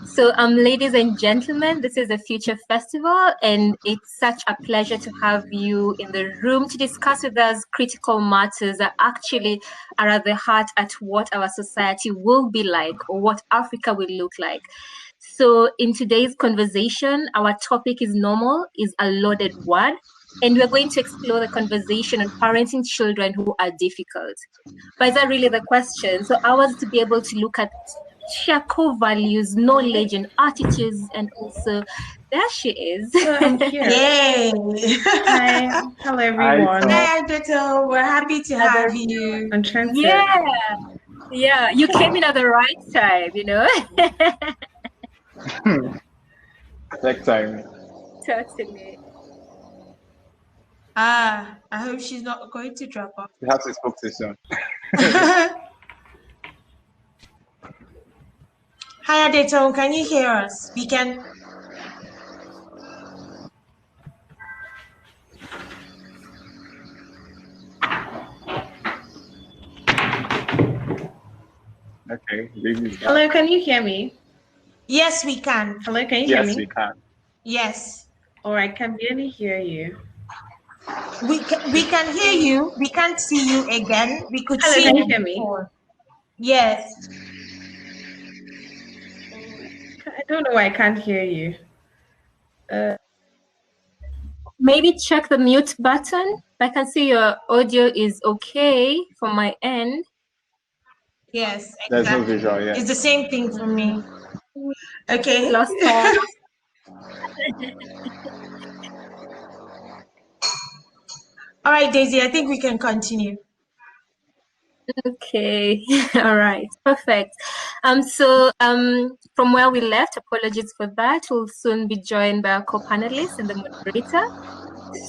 So, ladies and gentlemen, this is the Future Festival, and it's such a pleasure to have you in the room to discuss with us critical matters that actually are at the heart at what our society will be like or what Africa will look like. So, in today's conversation, our topic is normal, is a loaded word, and we're going to explore the conversation on parenting children who are difficult. But is that really the question? So, ours to be able to look at share core values, knowledge, and attitudes, and also there she is. I'm here. Yay! Hi, hello everyone. Hi, Adeto. We're happy to have you. I'm trying to. Yeah, you came in at the right time, you know. Next time. Totally. I hope she's not going to drop off. Perhaps it's spoke too soon. Hi, Adeto. Can you hear us? We can. Okay. Baby's back. Hello, can you hear me? Yes, we can. Hello, can you hear me? Yes, we can. Yes. All right, can barely hear you. We can hear you. We can't see you again. We could Hello, see can you you hear me? before. Yes. I don't know why I can't hear you. Maybe check the mute button. I can see your audio is okay from my end. Yes, exactly. There's no visual yet. It's the same thing for me. Okay. Lost all. All right, Daisy, I think we can continue. Okay, all right, perfect. From where we left, apologies for that. We'll soon be joined by our co-panelists and the moderator.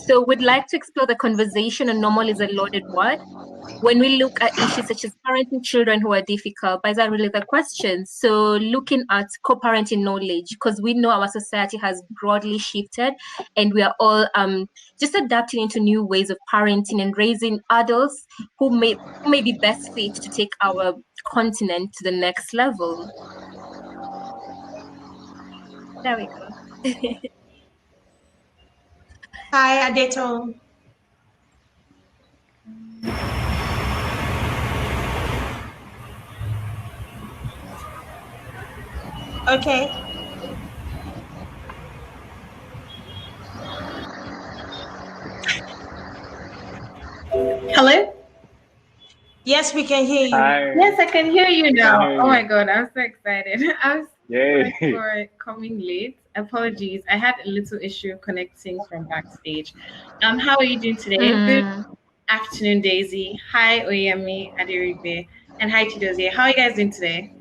So we'd like to explore the conversation on normal is a loaded word. When we look at issues such as parenting children who are difficult, but is that really the question? So looking at co-parenting knowledge, because we know our society has broadly shifted and we are all just adapting into new ways of parenting and raising adults who may be best fit to take our continent to the next level. There we go. Hi, Adeto. Okay. Hello? Yes, we can hear you. Hi. Yes, I can hear you now. hear Oh my you. God, I'm so excited. I'm Yay. sorry for coming late. Apologies. I had a little issue connecting from backstage. How are you doing today? Good afternoon, Daisy. Hi, Oyemi Adiribe. And hi, Chidozie. How are you guys doing today?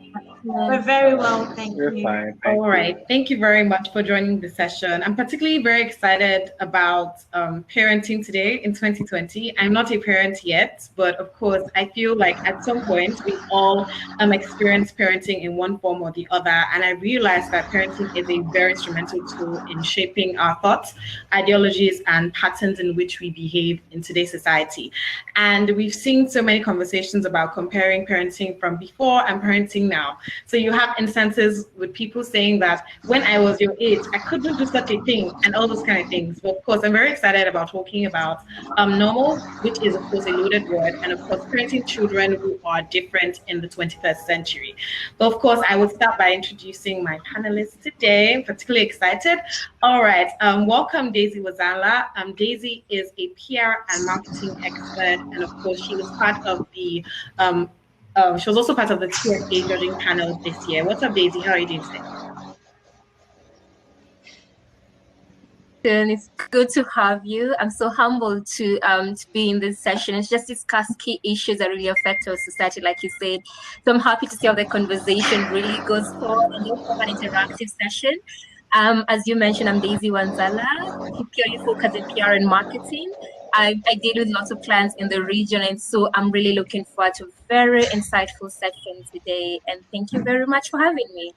We're very well, thank We're you. fine. Thank All right. Thank you very much for joining the session. I'm particularly very excited about parenting today in 2020. I'm not a parent yet, but of course, I feel like at some point we all experience parenting in one form or the other. And I realized that parenting is a very instrumental tool in shaping our thoughts, ideologies, and patterns in which we behave in today's society. And we've seen so many conversations about comparing parenting from before and parenting now. So you have instances with people saying that when I was your age, I couldn't do such a thing and all those kind of things. But of course, I'm very excited about talking about normal, which is of course a loaded word, and of course parenting children who are different in the 21st century. But of course, I would start by introducing my panelists today. I'm particularly excited. All right, welcome Daisy Wazala. Daisy is a PR and marketing expert, and of course, she was part of the she was also part of the TSA judging panel this year. What's up, Daisy? How are you doing today? It's good to have you. I'm so humbled to be in this session and just discuss key issues that really affect our society, like you said. So I'm happy to see how the conversation really goes forward and we'll have an interactive session. As you mentioned, I'm Daisy Wanzala, purely focused in PR and marketing. I deal with lots of clients in the region, and so I'm really looking forward to a very insightful session today. And thank you very much for having me.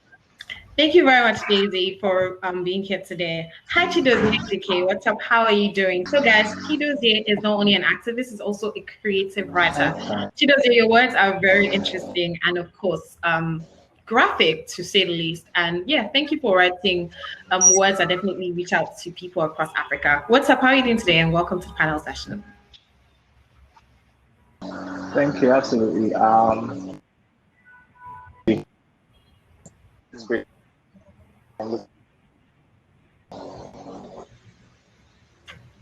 Thank you very much, Daisy, for being here today. Hi, Chidozie DK. What's up? How are you doing? So, guys, Chidozie is not only an activist, he's also a creative writer. Chidozie, your words are very interesting, and of course, graphic, to say the least. And yeah, thank you for writing words that definitely reach out to people across Africa. What's up? How are you doing today? And welcome to the panel session. Thank you. Absolutely. It's great.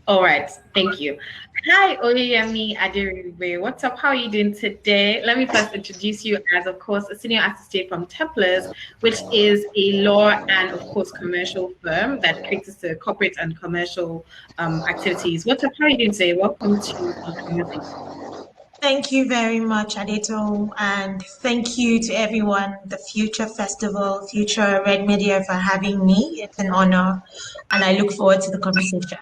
All right, thank you. Hi, Oyeyemi Aderibe. What's up? How are you doing today? Let me first introduce you as, of course, a senior associate from Templars, which is a law and, of course, commercial firm that caters to corporate and commercial activities. What's up? How are you doing today? Welcome to the conversation. Thank you very much, Adeto, and thank you to everyone, the Future Festival, Future Red Media, for having me. It's an honor, and I look forward to the conversation.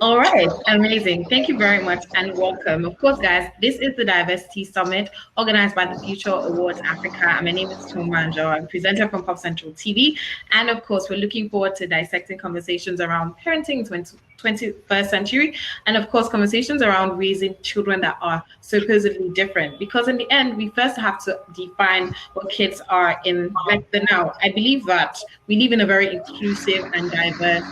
All right, amazing. Thank you very much and welcome. Of course, guys, this is the Diversity Summit organized by the Future Awards Africa. My name is Tom Manjo. I'm presenter from Pop Central TV. And of course, we're looking forward to dissecting conversations around parenting 21st century, and of course conversations around raising children that are supposedly different, because in the end we first have to define what kids are in like the now. I believe that we live in a very inclusive and diverse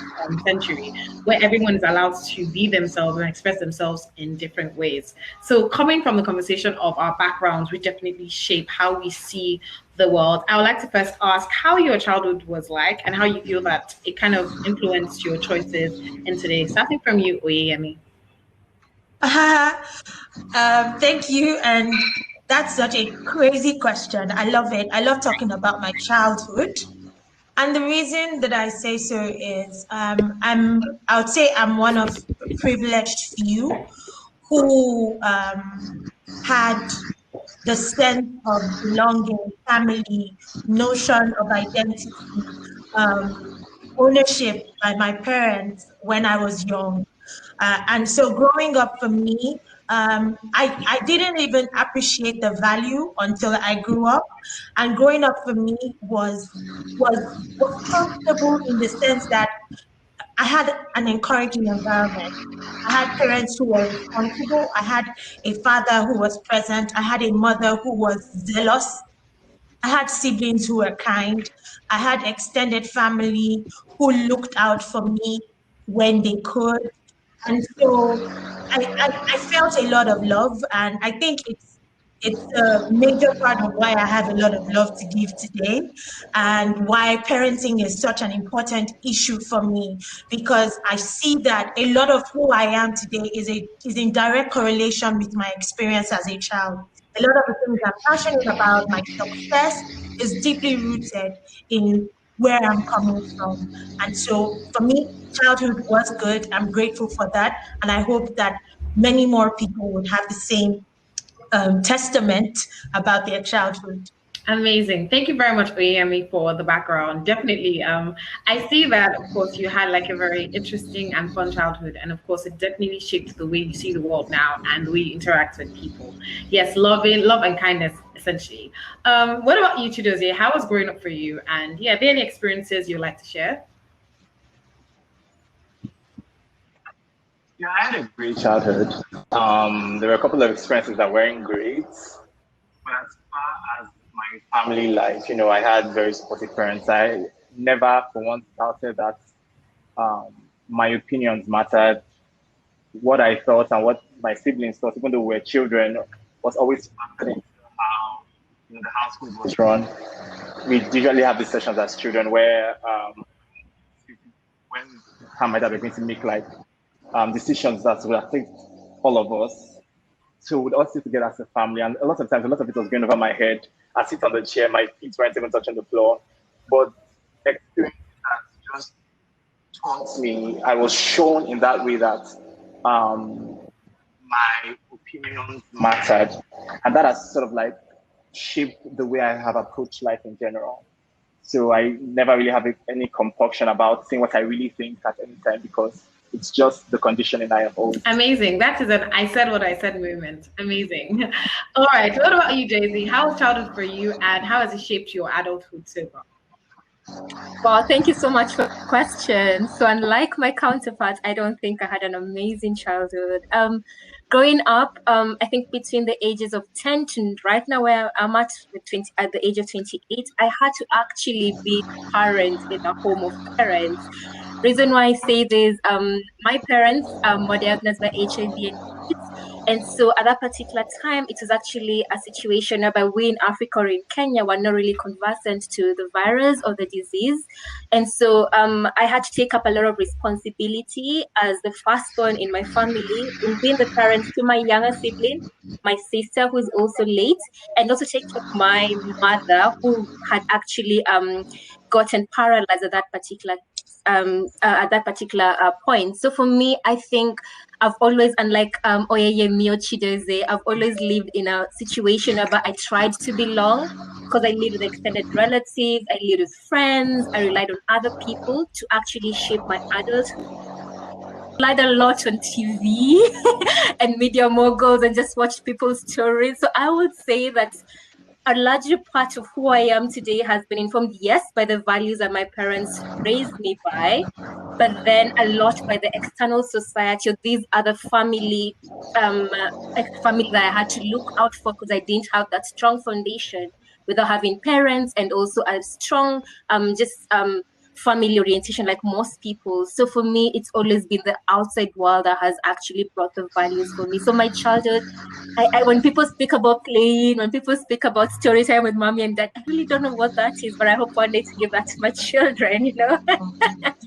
century where everyone is allowed to be themselves and express themselves in different ways. So coming from the conversation of our backgrounds, we definitely shape how we see the world. I would like to first ask how your childhood was like and how you feel that it kind of influenced your choices in today. Starting from you, Oyeyemi. Thank you. And that's such a crazy question. I love it. I love talking about my childhood. And the reason that I say so is I would say I'm one of the privileged few who had the sense of belonging, family, notion of identity, ownership by my parents when I was young. And so growing up for me, I didn't even appreciate the value until I grew up. And growing up for me was comfortable in the sense that I had an encouraging environment. I had parents who were responsible. I had a father who was present. I had a mother who was zealous. I had siblings who were kind. I had extended family who looked out for me when they could. And so I felt a lot of love, and I think it's a major part of why I have a lot of love to give today, and why parenting is such an important issue for me, because I see that a lot of who I am today is in direct correlation with my experience as a child. A lot of the things I'm passionate about, my success, is deeply rooted in where I'm coming from. And so for me, childhood was good. I'm grateful for that. And I hope that many more people would have the same testament about their childhood. Amazing. Thank you very much, Oyeyemi, for the background. Definitely. I see that, of course, you had like a very interesting and fun childhood. And of course, it definitely shaped the way you see the world now and the way you interact with people. Yes, love and kindness, essentially. What about you, Chidozie? How was growing up for you? And yeah, are there any experiences you'd like to share? Yeah, I had a great childhood. There were a couple of experiences that weren't great, but as far as my family life, I had very supportive parents. I never for once doubted that my opinions mattered. What I thought and what my siblings thought, even though we were children, was always factored into how the household was run. We usually have these sessions as children where when time might have been to make like decisions that will affect all of us. So we'd all sit together as a family, and a lot of times, a lot of it was going over my head. I sit on the chair, my feet weren't even touching the floor. But experience that just taught me, I was shown in that way that my opinions mattered. And that has sort of like shaped the way I have approached life in general. So I never really have any compunction about saying what I really think at any time, because it's just the conditioning I have always. Amazing. That is an I said what I said movement. Amazing. All right. What about you, Daisy? How was childhood for you, and how has it shaped your adulthood so far? Well, thank you so much for the question. So unlike my counterparts, I don't think I had an amazing childhood. growing up, I think between the ages of 10 to right now where I'm at, at the age of 28, I had to actually be parent in a home of parents. Reason why I say this, my parents were diagnosed by HIV and AIDS. And so at that particular time, it was actually a situation whereby we in Africa or in Kenya were not really conversant to the virus or the disease. And so I had to take up a lot of responsibility as the firstborn in my family, in being the parent to my younger sibling, my sister who is also late, and also take care of my mother who had actually gotten paralyzed at that particular point. So for me, I think I've always, unlike Oyeye Mio Chidoze, I've always lived in a situation where I tried to belong because I lived with extended relatives, I lived with friends, I relied on other people to actually shape my adulthood. Relied a lot on TV and media moguls and just watched people's stories. So I would say that a larger part of who I am today has been informed, yes, by the values that my parents raised me by, but then a lot by the external society or these other family that I had to look out for because I didn't have that strong foundation without having parents and also a strong family orientation like most people. So for me, it's always been the outside world that has actually brought the values for me. So my childhood, I when people speak about playing, when people speak about story time with mommy and dad, I really don't know what that is, but I hope one day to give that to my children, you know?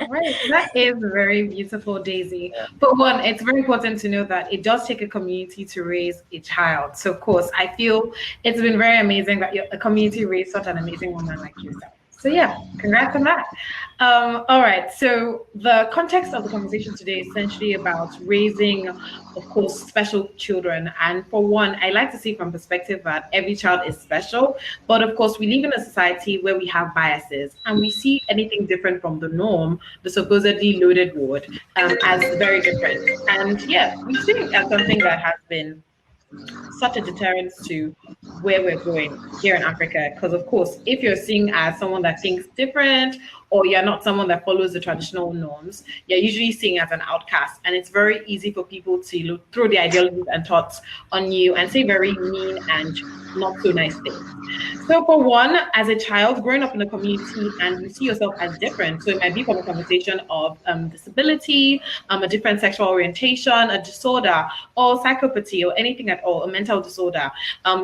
Right. That is very beautiful, Daisy. But one, it's very important to know that it does take a community to raise a child. So of course, I feel it's been very amazing that a community raised such an amazing woman like yourself. So yeah, congrats on that. All right, so the context of the conversation today is essentially about raising, of course, special children. And for one, I like to see from perspective that every child is special, but of course, we live in a society where we have biases and we see anything different from the norm, the supposedly loaded word, as very different. And yeah, we see it as something that has been such a deterrent to where we're going here in Africa. Because of course, if you're seen as someone that thinks different or you're not someone that follows the traditional norms, you're usually seen as an outcast. And it's very easy for people to throw their ideologies and thoughts on you and say very mean and not so nice things. So for one, as a child growing up in a community and you see yourself as different, so it might be from a conversation of disability, a different sexual orientation, a disorder, or psychopathy, or anything at all, a mental disorder.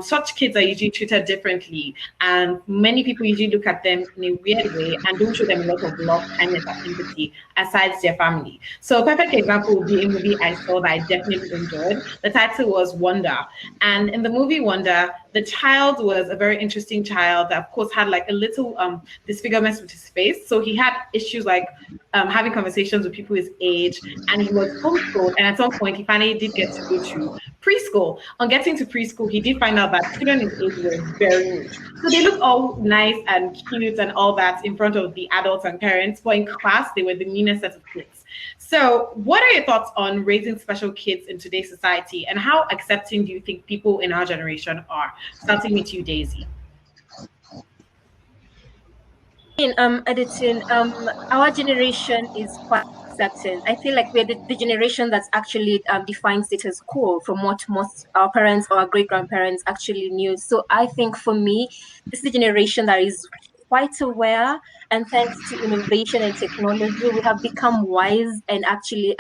Such kids are usually treated differently, and many people usually look at them in a weird way and don't show them a lot of love, kindness, and empathy aside their family. So a perfect example would be a movie I saw that I definitely enjoyed. The title was Wonder, and in the movie Wonder, the child was a very interesting child that, of course, had like a little disfigurement with his face. So he had issues like having conversations with people his age, and he was homeschooled. And at some point, he finally did get to go to preschool. On getting to preschool, he did find out that children his age were very rude. So they looked all nice and cute and all that in front of the adults and parents, but in class, they were the meanest set of kids. So what are your thoughts on raising special kids in today's society, and how accepting do you think people in our generation are? Starting with you, Daisy. In editing, our generation is quite accepting. I feel like we're the generation that's actually defined status quo from what most our parents or our great grandparents actually knew. So I think for me, this is the generation that is quite aware, and thanks to innovation and technology, we have become wise, and actually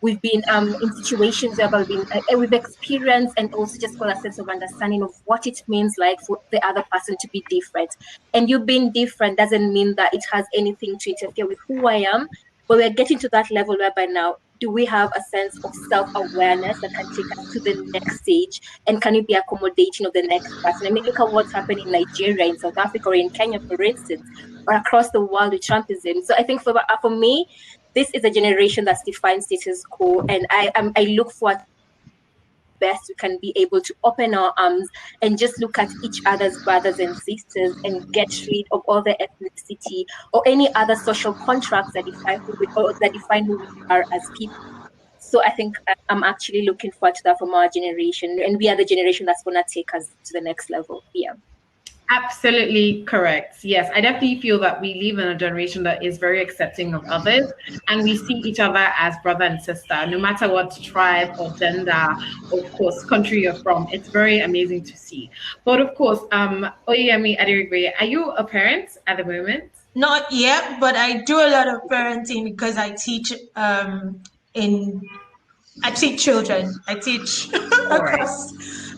we've been in situations where we've experienced and also just got a sense of understanding of what it means like for the other person to be different. And you being different doesn't mean that it has anything to interfere with who I am, but we're getting to that level whereby now, do we have a sense of self-awareness that can take us to the next stage? And can we be accommodating of the next person? I mean, look at what's happening in Nigeria, in South Africa, or in Kenya, for instance, or across the world with Trumpism. So I think for me, this is a generation that's defined status quo, and I look for best we can be able to open our arms and just look at each other's brothers and sisters and get rid of all the ethnicity or any other social contracts that define who we are as people. So I think I'm actually looking forward to that from our generation, and we are the generation that's going to take us to the next level. Yeah. Absolutely correct. Yes, I definitely feel that we live in a generation that is very accepting of others, and we see each other as brother and sister, no matter what tribe or gender, or of course, country you're from. It's very amazing to see. But of course, Oyemi Adirigbe, are you a parent at the moment? Not yet, but I do a lot of parenting because in I teach children. I teach All right.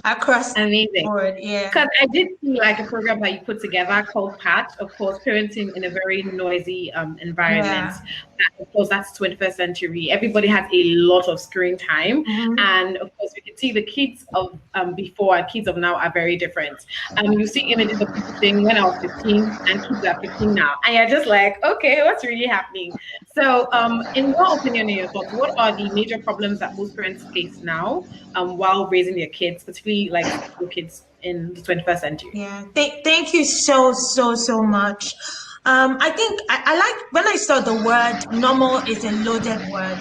across the Amazing. board. Yeah. Because I did see like a program that you put together called Patch, of course, parenting in a very noisy environment. Yeah. Of course, that's 21st century. Everybody has a lot of screen time. Mhm. And of course, we can see the kids of before and kids of now are very different. You see images of people saying when I was 15 and kids are 15 now. And you're just like, okay, what's really happening? So, in your opinion and your thoughts, what are the major problems that most parents face now while raising their kids, particularly like school kids in the 21st century? Yeah. Thank you so much. I think I like when I saw the word normal is a loaded word.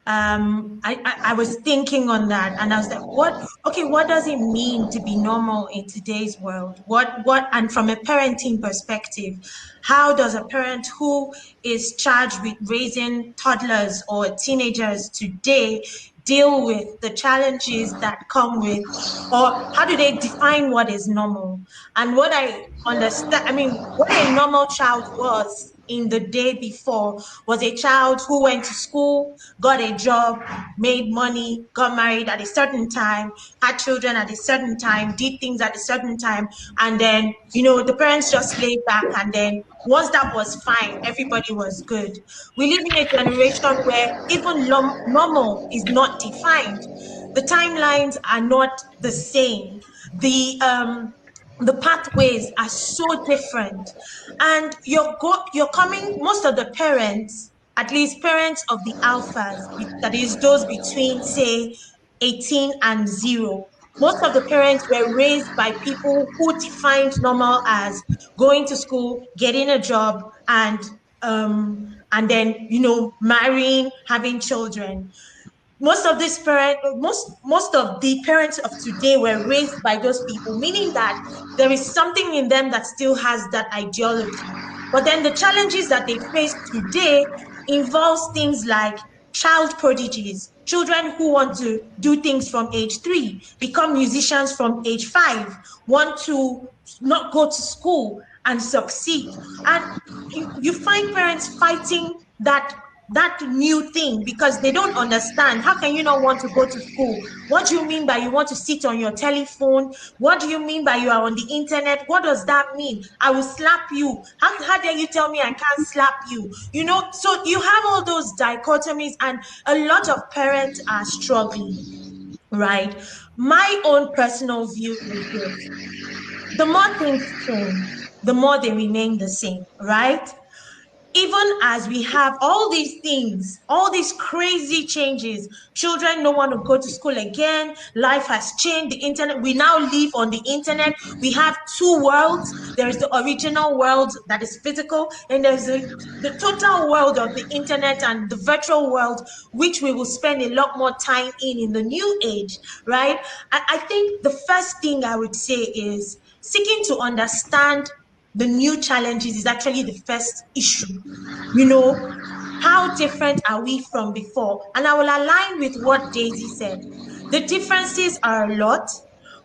I was thinking on that and I was like, what does it mean to be normal in today's world? And from a parenting perspective, how does a parent who is charged with raising toddlers or teenagers today deal with the challenges that come with, or how do they define what is normal? And what I understand, I mean, what a normal child was in the day before was a child who went to school, got a job, made money, got married at a certain time, had children at a certain time, did things at a certain time, and then, the parents just laid back, and then once that was fine, everybody was good. We live in a generation where even normal is not defined. The timelines are not the same. The pathways are so different, and you're coming. Most of the parents, at least parents of the alphas, that is those between say 18 and 0, most of the parents were raised by people who defined normal as going to school, getting a job, and then marrying, having children. Most of the parents of today were raised by those people, meaning that there is something in them that still has that ideology. But then the challenges that they face today involves things like child prodigies, children who want to do things from age 3, become musicians from age 5, want to not go to school and succeed. And you find parents fighting that new thing because they don't understand. How can you not want to go to school? What do you mean by you want to sit on your telephone? What do you mean by you are on the internet? What does that mean? I will slap you. How dare you tell me I can't slap you? So you have all those dichotomies, and a lot of parents are struggling, right? My own personal view is this: the more things change, the more they remain the same, right? Even as we have all these things, all these crazy changes, children don't want to go to school again, life has changed, the internet, we now live on the internet, we have two worlds. There is the original world that is physical, and there's the total world of the internet and the virtual world, which we will spend a lot more time in the new age, right? I think the first thing I would say is seeking to understand the new challenges is actually the first issue. How different are we from before? And I will align with what Daisy said. The differences are a lot,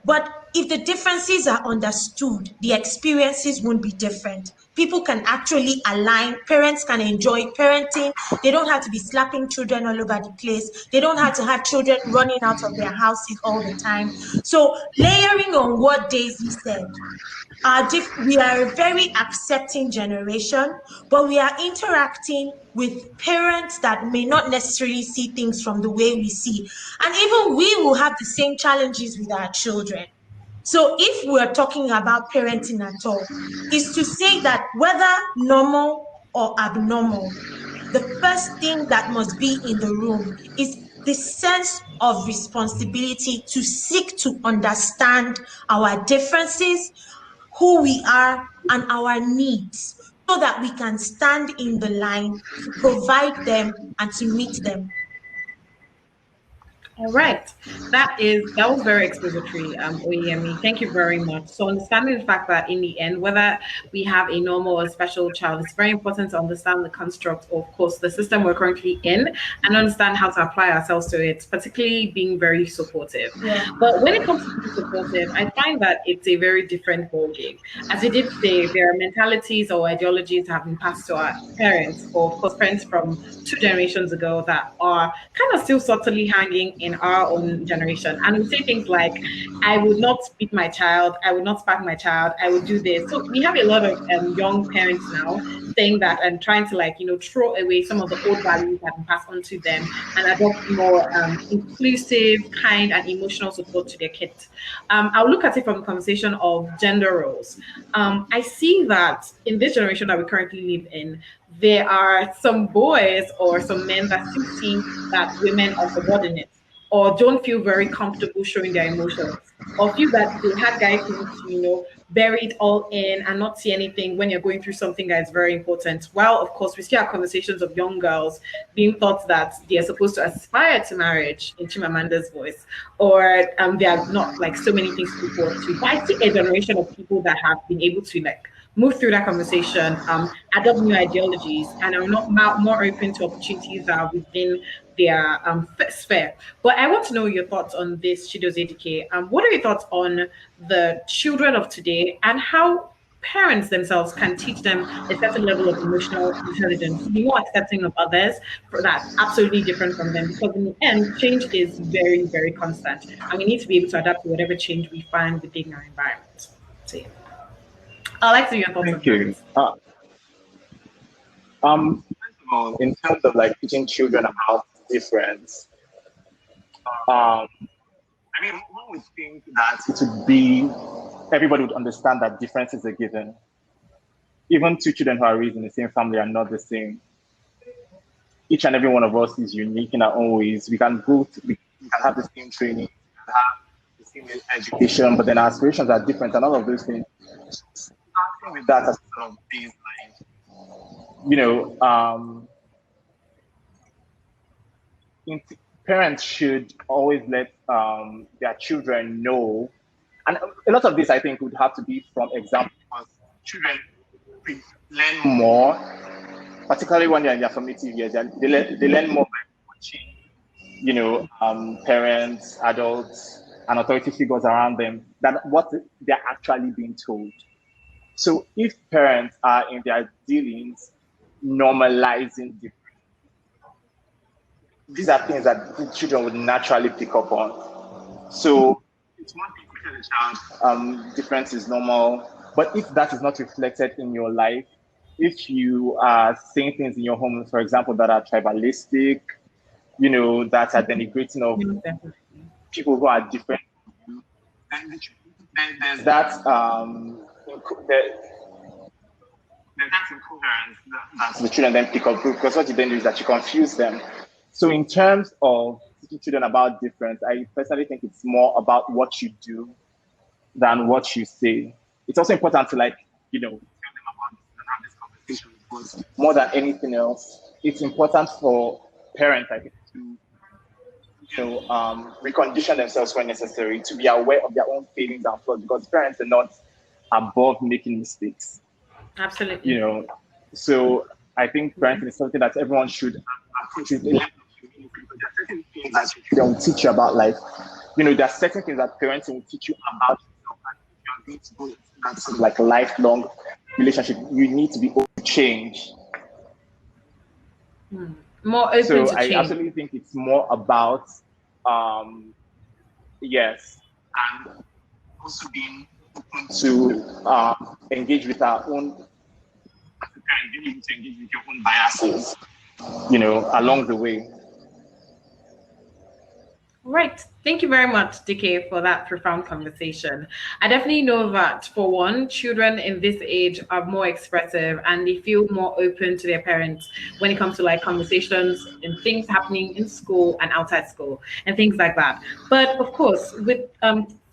but if the differences are understood, the experiences won't be different. People can actually align. Parents can enjoy parenting. They don't have to be slapping children all over the place. They don't have to have children running out of their houses all the time. So layering on what Daisy said, we are a very accepting generation, but we are interacting with parents that may not necessarily see things from the way we see. And even we will have the same challenges with our children. So if we're talking about parenting at all, is to say that whether normal or abnormal, the first thing that must be in the room is the sense of responsibility to seek to understand our differences, who we are, and our needs, so that we can stand in the line to provide them and to meet them. All right. That was very expository, Oyemi. Thank you very much. So understanding the fact that in the end, whether we have a normal or special child, it's very important to understand the construct of course, the system we're currently in and understand how to apply ourselves to it, particularly being very supportive. Yeah. But when it comes to being supportive, I find that it's a very different ballgame. As you did say, there are mentalities or ideologies that have been passed to our parents, or of course, parents from 2 generations ago that are kind of still subtly hanging in our own generation. And we say things like, I would not beat my child, I would not spank my child, I would do this. So we have a lot of young parents now saying that and trying to throw away some of the old values that have been passed on to them and adopt more inclusive, kind, and emotional support to their kids. I'll look at it from the conversation of gender roles. I see that in this generation that we currently live in, there are some boys or some men that still see that women are subordinate or don't feel very comfortable showing their emotions or feel that they had guys who, bury it all in and not see anything when you're going through something that is very important. While, of course, we still have conversations of young girls being taught that they are supposed to aspire to marriage, in Chimamanda's voice, or they are not like so many things to look forward to. But I see a generation of people that have been able to move through that conversation, adopt new ideologies, and are not more open to opportunities that are within their sphere. But I want to know your thoughts on this, Chidozie Dike. What are your thoughts on the children of today and how parents themselves can teach them a certain level of emotional intelligence, be more accepting of others that's absolutely different from them? Because in the end, change is very, very constant, and we need to be able to adapt to whatever change we find within our environment. So, yeah. I'd like to hear your thoughts. Thank you. First of all, in terms of teaching children about difference, I mean, one would think that it would be everybody would understand that difference is a given. Even two children who are raised in the same family are not the same. Each and every one of us is unique in our own ways. We can have the same training, we can have the same education, but then our aspirations are different and all of those things. Starting with that as sort of baseline, parents should always let their children know, and a lot of this I think would have to be from example, because children learn more, particularly when they're in their formative years. They learn more by watching, parents, adults, and authority figures around them than what they're actually being told. So if parents are in their dealings normalizing difference, these are things that the children would naturally pick up on. So it's one thing to tell a child difference is normal, but if that is not reflected in your life, if you are saying things in your home, for example, that are tribalistic, that are denigrating of people who are different from you, then there's that that's incoherence that the children then pick up, because what you then do is that you confuse them. So in terms of teaching children about difference, I personally think it's more about what you do than what you say. It's also important to tell them about and have this conversation, because more than anything else, it's important for parents, I think, to recondition themselves when necessary, to be aware of their own feelings and flaws, because parents are not above making mistakes. Absolutely. So I think parenting is something that everyone should approach with. There are certain things that they will teach you about life. There are certain things that parenting will teach you about yourself, and if you're going to go into that sort of lifelong relationship, you need to be open to change. More open so to I change. absolutely think it's more about yes, and also being open to engage with our own, being able to engage with your own biases, along the way. Right. Thank you very much, Dike, for that profound conversation. I definitely know that, for one, children in this age are more expressive and they feel more open to their parents when it comes to conversations and things happening in school and outside school and things like that. But of course, with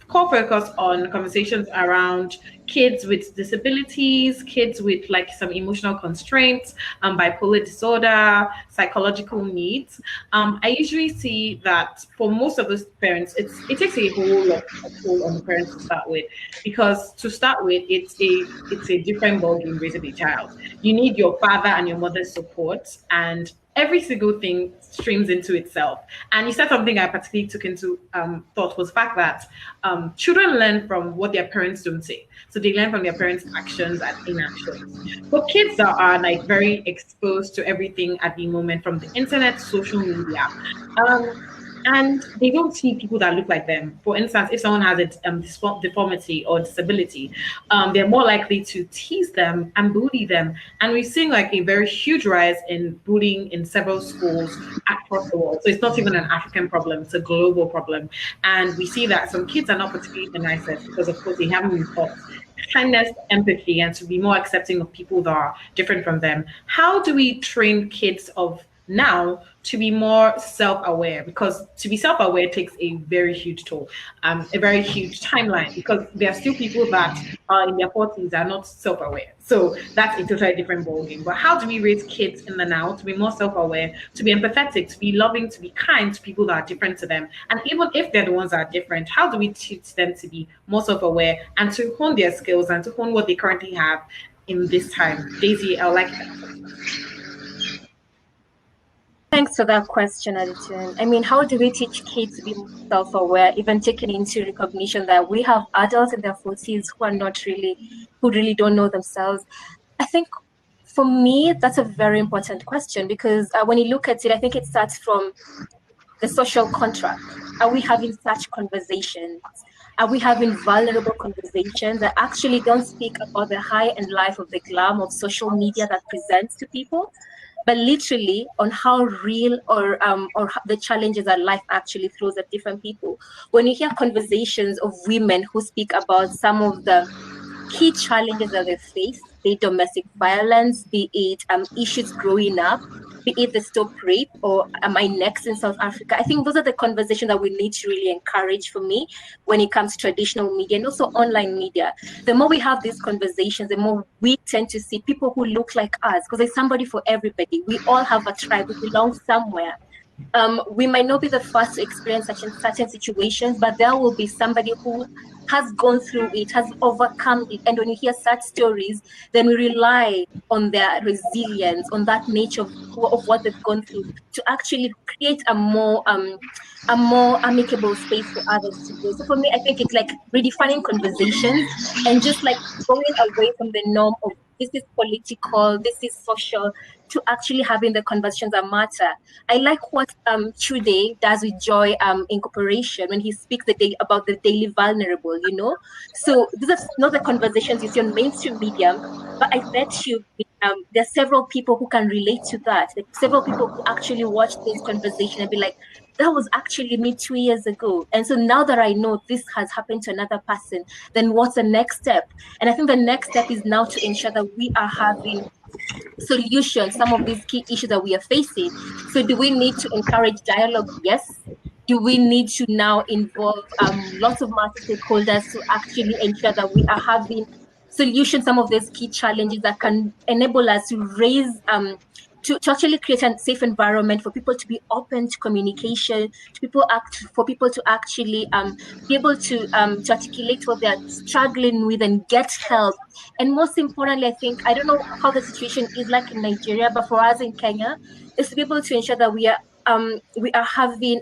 core focus on conversations around kids with disabilities, kids with like some emotional constraints, bipolar disorder, psychological needs. I usually see that for most of those parents, it takes a whole lot of toll on the parents to start with, because to start with, it's a different ballgame raising a child. You need your father and your mother's support, and every single thing streams into itself. And you said something I particularly took into thought was the fact that children learn from what their parents don't say. So they learn from their parents' actions and inactions. But kids that are like very exposed to everything at the moment, from the internet, social media, and they don't see people that look like them. For instance, if someone has a deformity or disability, they're more likely to tease them and bully them. And we've seen like a very huge rise in bullying in several schools across the world. So it's not even an African problem, it's a global problem. And we see that some kids are not particularly the nicest because, of course, they haven't been taught kindness, empathy, and to be more accepting of people that are different from them. How do we train kids of now to be more self-aware? Because to be self-aware takes a very huge toll, a very huge timeline, because there are still people that are in their 40s are not self-aware. So that's a totally different ballgame. But how do we raise kids in the now to be more self-aware, to be empathetic, to be loving, to be kind to people that are different to them? And even if they're the ones that are different, how do we teach them to be more self-aware and to hone their skills and to hone what they currently have in this time? Daisy, I like that. Thanks for that question, Aditya. I mean, how do we teach kids to be self-aware, even taking into recognition that we have adults in their 40s who really don't know themselves? I think for me, that's a very important question, because when you look at it, I think it starts from the social contract. Are we having such conversations? Are we having vulnerable conversations that actually don't speak about the high and life of the glam of social media that presents to people, but literally on how real or the challenges that life actually throws at different people? When you hear conversations of women who speak about some of the key challenges that they face, be it domestic violence, be it issues growing up, be it the stop rape, or am I next in South Africa? I think those are the conversations that we need to really encourage, for me, when it comes to traditional media and also online media. The more we have these conversations, the more we tend to see people who look like us, because there's somebody for everybody. We all have a tribe, we belong somewhere. We might not be the first to experience certain situations, but there will be somebody who has gone through it, has overcome it. And when you hear such stories, then we rely on their resilience, on that nature of what they've gone through, to actually create a more amicable space for others to go. So for me, I think it's like redefining conversations and just like going away from the norm of this is political, this is social, to actually having the conversations that matter. I like what Chude does with Joy Incorporation when he speaks about the daily vulnerable, you know? So these are not the conversations you see on mainstream media, but I bet you there are several people who can relate to that. Like several people who actually watch this conversation and be like, that was actually me 2 years ago. And so now that I know this has happened to another person, then what's the next step? And I think the next step is now to ensure that we are having solutions, some of these key issues that we are facing. So do we need to encourage dialogue? Yes. Do we need to now involve lots of market stakeholders to actually ensure that we are having solutions, some of these key challenges that can enable us to raise to actually create a safe environment for people to be open to communication, for people to actually be able to articulate what they're struggling with and get help. And most importantly, I think, I don't know how the situation is like in Nigeria, but for us in Kenya, is to be able to ensure that we are having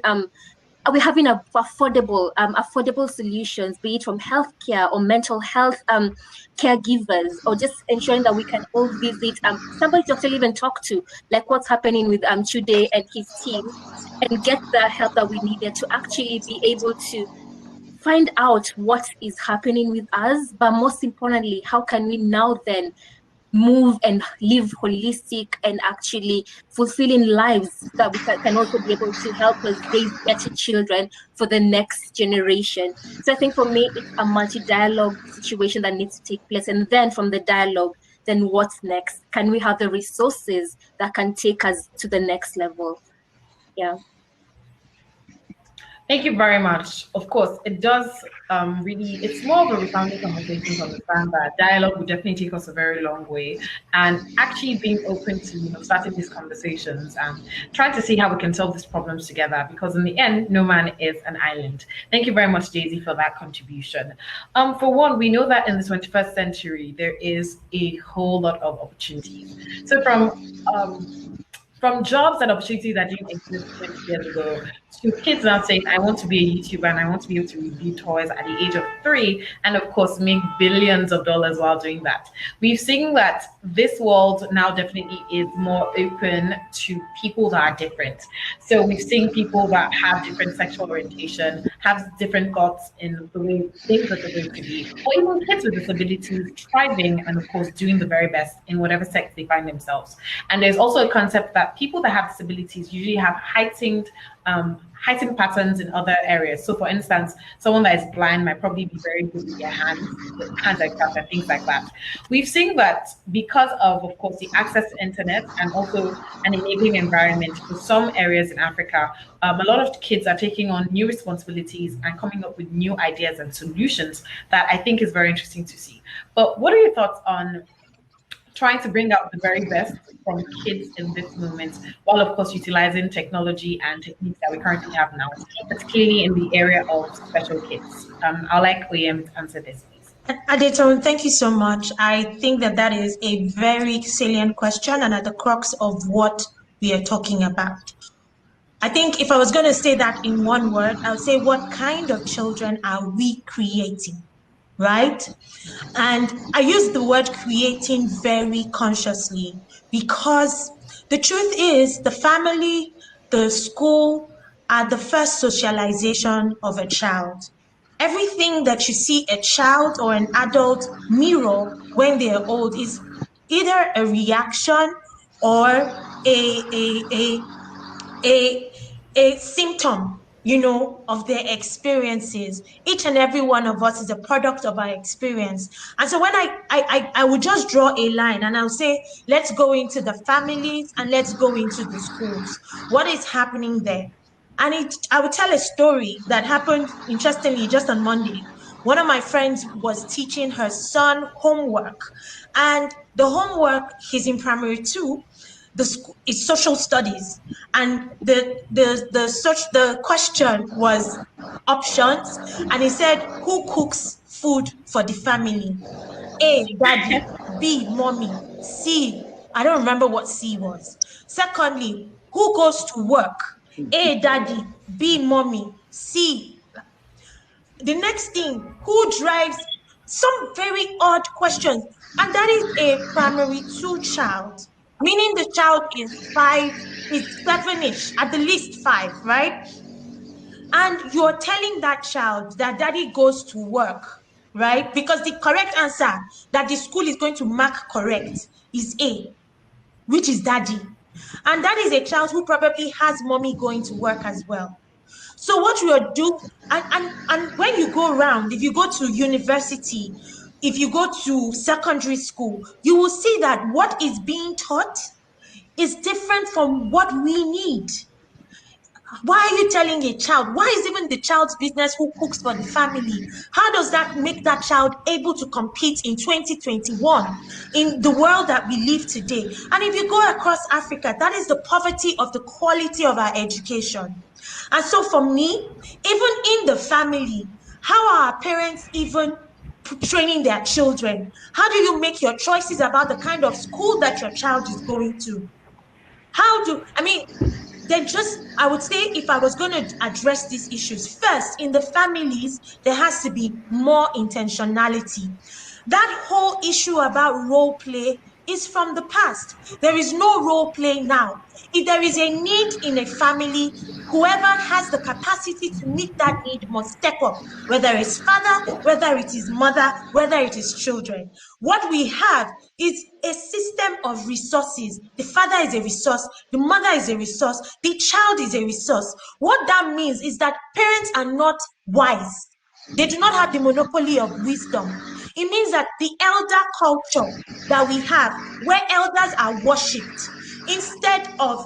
affordable solutions, be it from healthcare or mental health caregivers, or just ensuring that we can all visit somebody to actually even talk to, like what's happening with Chude and his team, and get the help that we needed to actually be able to find out what is happening with us. But most importantly, how can we now then move and live holistic and actually fulfilling lives that we can also be able to help us raise better children for the next generation. So I think for me, it's a multi-dialogue situation that needs to take place. And then from the dialogue, then what's next? Can we have the resources that can take us to the next level? Yeah. Thank you very much. Of course, it does really, it's more of a resounding conversation to understand that dialogue will definitely take us a very long way. And actually being open to, starting these conversations and trying to see how we can solve these problems together, because in the end, no man is an island. Thank you very much, Daisy, for that contribution. For one, we know that in the 21st century, there is a whole lot of opportunities. So from jobs and opportunities that didn't exist 20 years ago to kids now saying, I want to be a YouTuber and I want to be able to review toys at the age of 3 and, of course, make billions of dollars while doing that. We've seen that this world now definitely is more open to people that are different. So we've seen people that have different sexual orientation, have different thoughts in the way things are supposed to be, or even kids with disabilities thriving and, of course, doing the very best in whatever sex they find themselves. And there's also a concept that people that have disabilities usually have heightened patterns in other areas. So for instance, someone that is blind might probably be very good with their hands like that and things like that. We've seen that because of course, the access to internet and also an enabling environment for some areas in Africa, a lot of kids are taking on new responsibilities and coming up with new ideas and solutions that I think is very interesting to see. But what are your thoughts on trying to bring out the very best from kids in this moment, while of course utilizing technology and techniques that we currently have now, particularly in the area of special kids? I'd like Oyem to answer this, please. Adetone, thank you so much. I think that is a very salient question and at the crux of what we are talking about. I think if I was going to say that in one word, I would say, what kind of children are we creating? Right? And I use the word creating very consciously because the truth is the family, the school are the first socialization of a child. Everything that you see a child or an adult mirror when they are old is either a reaction or a symptom, of their experiences. Each and every one of us is a product of our experience. And so when I would just draw a line and I'll say, let's go into the families and let's go into the schools. What is happening there? And I would tell a story that happened, interestingly, just on Monday. One of my friends was teaching her son homework, and the homework, he's in primary 2, is social studies, and the question was options, and he said, who cooks food for the family? A, daddy. B, mommy. C, I don't remember what C was. Secondly, who goes to work? A, daddy. B, mommy. C. The next thing, who drives? Some very odd questions, and that is a primary 2 child, meaning the child is 7-ish, at the least 5, right? And you're telling that child that daddy goes to work, right? Because the correct answer that the school is going to mark correct is A, which is daddy. And that is a child who probably has mommy going to work as well. So what we are doing, and when you go around, if you go to university, if you go to secondary school, you will see that what is being taught is different from what we need. Why are you telling a child? Why is even the child's business who cooks for the family? How does that make that child able to compete in 2021 in the world that we live today? And if you go across Africa, that is the poverty of the quality of our education. And so for me, even in the family, how are our parents even training their children? How do you make your choices about the kind of school that your child is going to? I would say, if I was going to address these issues, first, in the families, there has to be more intentionality. That whole issue about role play is from the past. There is no role play now. If there is a need in a family, whoever has the capacity to meet that need must step up, whether it's father, whether it is mother, whether it is children. What we have is a system of resources. The father is a resource, the mother is a resource, the child is a resource. What that means is that parents are not wise. They do not have the monopoly of wisdom. It means that the elder culture that we have, where elders are worshipped, instead of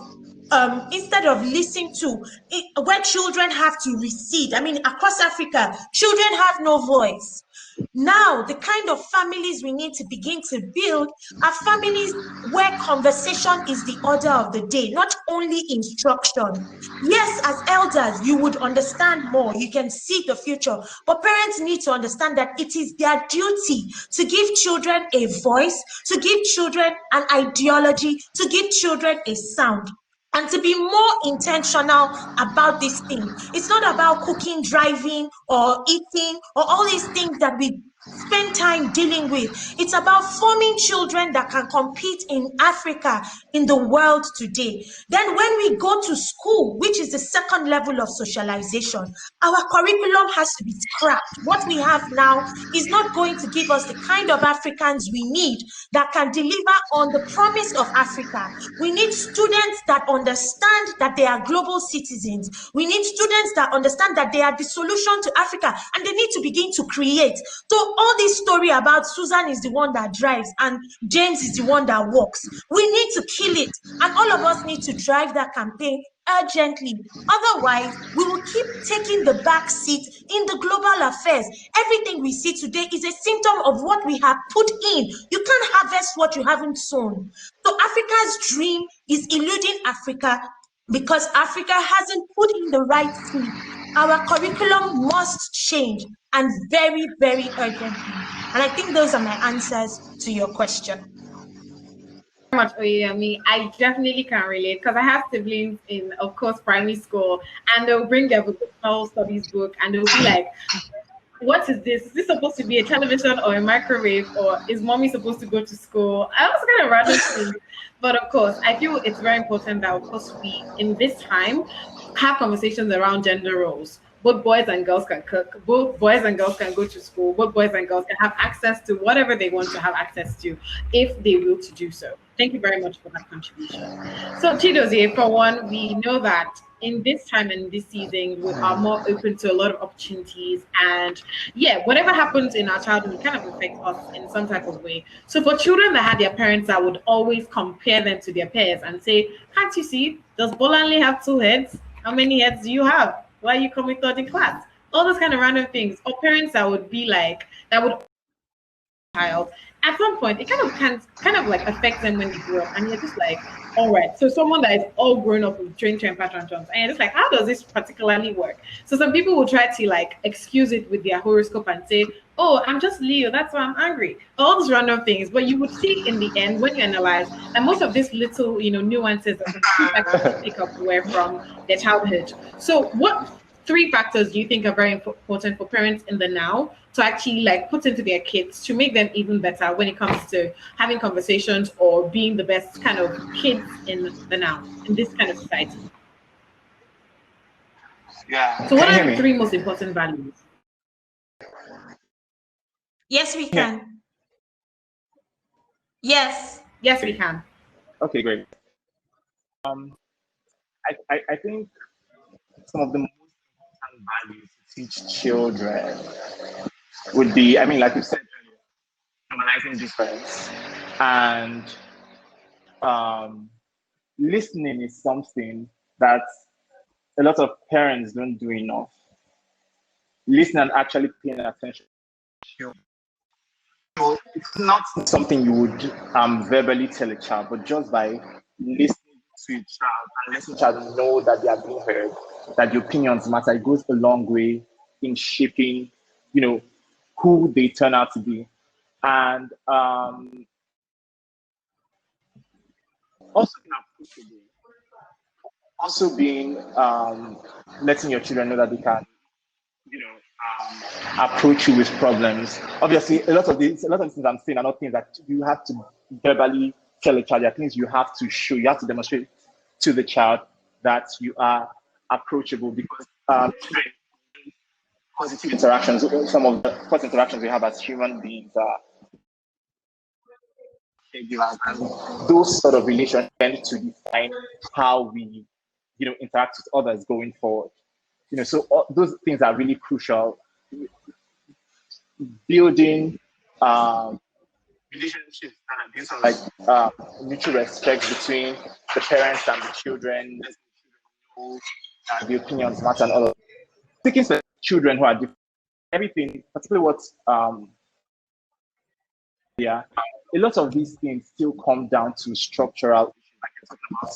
instead of listening to it, where children have to recede. I mean, across Africa, children have no voice. Now, the kind of families we need to begin to build are families where conversation is the order of the day, not only instruction. Yes, as elders, you would understand more, you can see the future, but parents need to understand that it is their duty to give children a voice, to give children an ideology, to give children a sound, and to be more intentional about this thing. It's not about cooking, driving, or eating, or all these things that we spend time dealing with. It's about forming children that can compete in Africa, in the world today. Then when we go to school, which is the second level of socialization, our curriculum has to be scrapped. What we have now is not going to give us the kind of Africans we need that can deliver on the promise of Africa. We need students that understand that they are global citizens. We need students that understand that they are the solution to Africa, and they need to begin to create. So all this story about Susan is the one that drives and James is the one that walks, we need to kill it, and all of us need to drive that campaign urgently. Otherwise, we will keep taking the back seat in the global affairs. Everything we see today is a symptom of what we have put in. You can't harvest what you haven't sown. So Africa's dream is eluding Africa because Africa hasn't put in the right seed. Our curriculum must change, and very, very urgently. And I think those are my answers to your question. Much Oyemi. I definitely can relate because I have siblings in, of course, primary school, and they'll bring their vocational studies book and they'll be like, what is this? Is this supposed to be a television or a microwave, or is mommy supposed to go to school? I was kind of random things. But of course, I feel it's very important that, of course, we, in this time, have conversations around gender roles. Both boys and girls can cook, both boys and girls can go to school, both boys and girls can have access to whatever they want to have access to if they will to do so. Thank you very much for that contribution. So Chidozie, for one, we know that in this time and this season, we are more open to a lot of opportunities, and yeah, whatever happens in our childhood kind of affects us in some type of way. So for children that had their parents that would always compare them to their peers and say, can't you see, does Bolanle have 2 heads? How many heads do you have? Why are you coming third in class? All those kind of random things. Or parents that would be like, that would child. At some point, it kind of like affects them when they grow up, and you're just like, all right. So someone that is all grown up with train pattern jumps, and you're just like, how does this particularly work? So some people will try to like excuse it with their horoscope and say, oh, I'm just Leo, that's why I'm angry. All those random things. But you would see in the end when you analyze, and most of these little, nuances that people actually pick up were from their childhood. So what 3 factors do you think are very important for parents in the now to actually like put into their kids to make them even better when it comes to having conversations or being the best kind of kids in the now, in this kind of society? Yeah. So what are the 3 most important values? Yes, we can. Yes. Yes, we can. Okay, great. I think some of the most important values to teach children would be, I mean, like you said earlier, normalizing difference. And listening is something that a lot of parents don't do enough. Listen and actually paying attention. So it's not something you would verbally tell a child, but just by listening to a child and letting a child know that they are being heard, that the opinions matter, it goes a long way in shaping, who they turn out to be. And also being approachable. Also being letting your children know that they can, approach you with problems. Obviously, a lot of things I'm saying are not things that you have to verbally tell a child. There are things you have to show, you have to demonstrate to the child that you are approachable, because positive interactions, some of the first interactions we have as human beings are caregivers, and those sort of relations tend to define how we, interact with others going forward. So those things are really crucial. Building relationships and like mutual respect between the parents and the children, let's know the opinions matter and all of that. Taking for children who are different, everything, particularly what yeah, a lot of these things still come down to structural issues, like you're talking about.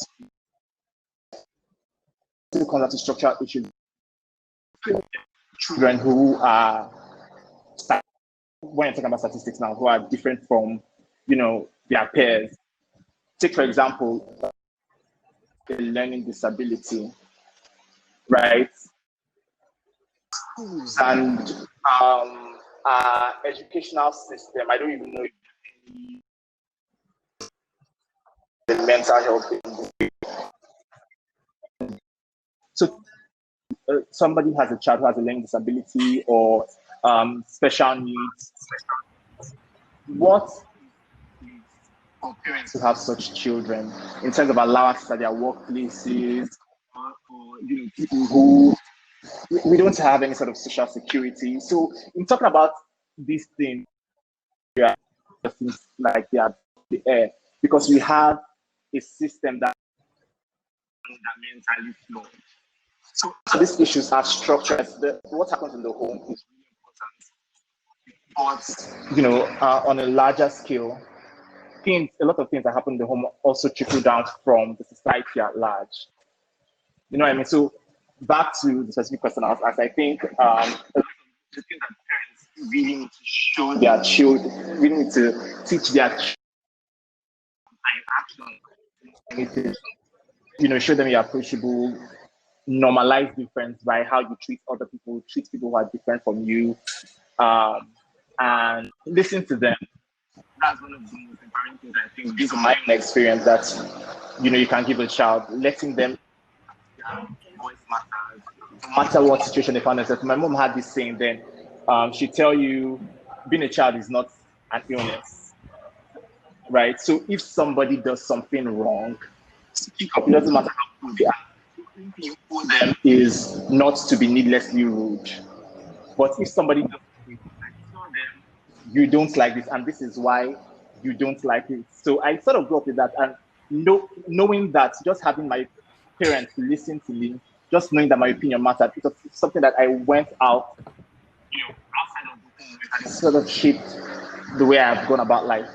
Still come down to structural issues. Children who are, when you're talking about statistics now, who are different from, their peers. Take, for example, a learning disability, right? Schools and our educational system, I don't even know if the mental health industry. So somebody has a child who has a learning disability or special needs. What for parents who have such children in terms of allowance at their workplaces, or people who we don't have any sort of social security. So in talking about these things, things like they are the air, because we have a system that fundamentally flawed. So these issues are structured. What happens in the home is really important. But on a larger scale, a lot of things that happen in the home also trickle down from the society at large. You know what I mean? So back to the specific question I was asked, I think a lot of the things that parents really need to show their children, really need to teach their children action. Show them you're approachable, normalize difference by how you treat other people, treat people who are different from you, and listen to them. That's one of the most important things, I think, based on my own experience, that you can give a child, letting them voice matters, no matter what situation they find themselves. My mom had this saying then, she'd tell you, being a child is not an illness, right? So if somebody does something wrong, speak up. It doesn't matter how good they are. You owe them is not to be needlessly rude. But if somebody does something, tell them, you don't like this, and this is why you don't like it. So I sort of grew up with that, and knowing that, just having my parents listen to me, just knowing that my opinion mattered, it was something that I went out, outside of the home, and it sort of shaped the way I've gone about life.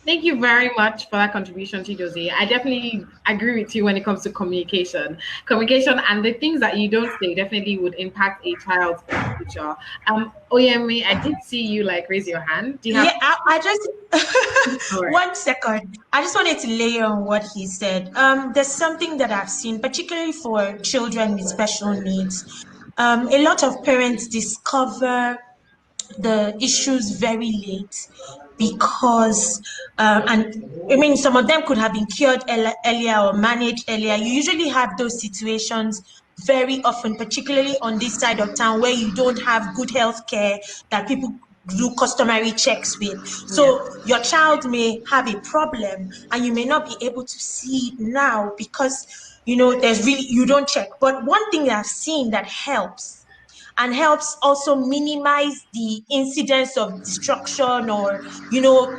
Thank you very much for that contribution, Chidozie. I definitely agree with you when it comes to communication. Communication and the things that you don't say definitely would impact a child's future. Oyemi, I did see you raise your hand. Do you have? Yeah, I just right. 1 second. I just wanted to layer on what he said. There's something that I've seen, particularly for children with special needs. A lot of parents discover the issues very late because and I mean some of them could have been cured earlier or managed earlier. You usually have those situations very often, particularly on this side of town where you don't have good health care that people do customary checks with. So your child may have a problem and you may not be able to see it now because there's really, you don't check. But one thing I've seen that helps also minimize the incidence of destruction or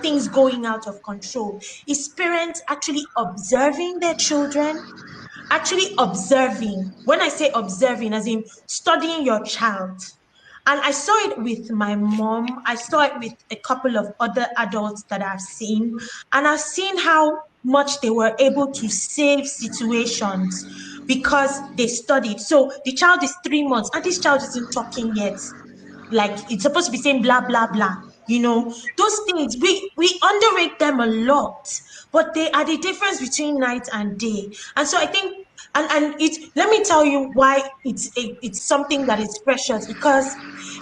things going out of control is parents actually observing their children, actually observing. When I say observing, as in studying your child. And I saw it with my mom. I saw it with a couple of other adults that I've seen. And I've seen how much they were able to save situations because they studied. So the child is 3 months and this child isn't talking yet. It's supposed to be saying blah, blah, blah. Those things, we underrate them a lot, but they are the difference between night and day. And so I think, and let me tell you why it's something that is precious, because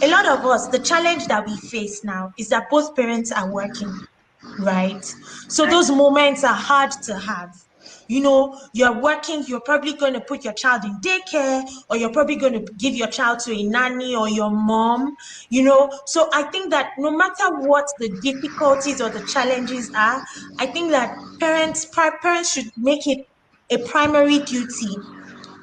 a lot of us, the challenge that we face now is that both parents are working, right? So those moments are hard to have. You're working, you're probably going to put your child in daycare, or you're probably going to give your child to a nanny or your mom, So I think that no matter what the difficulties or the challenges are, I think that parents should make it a primary duty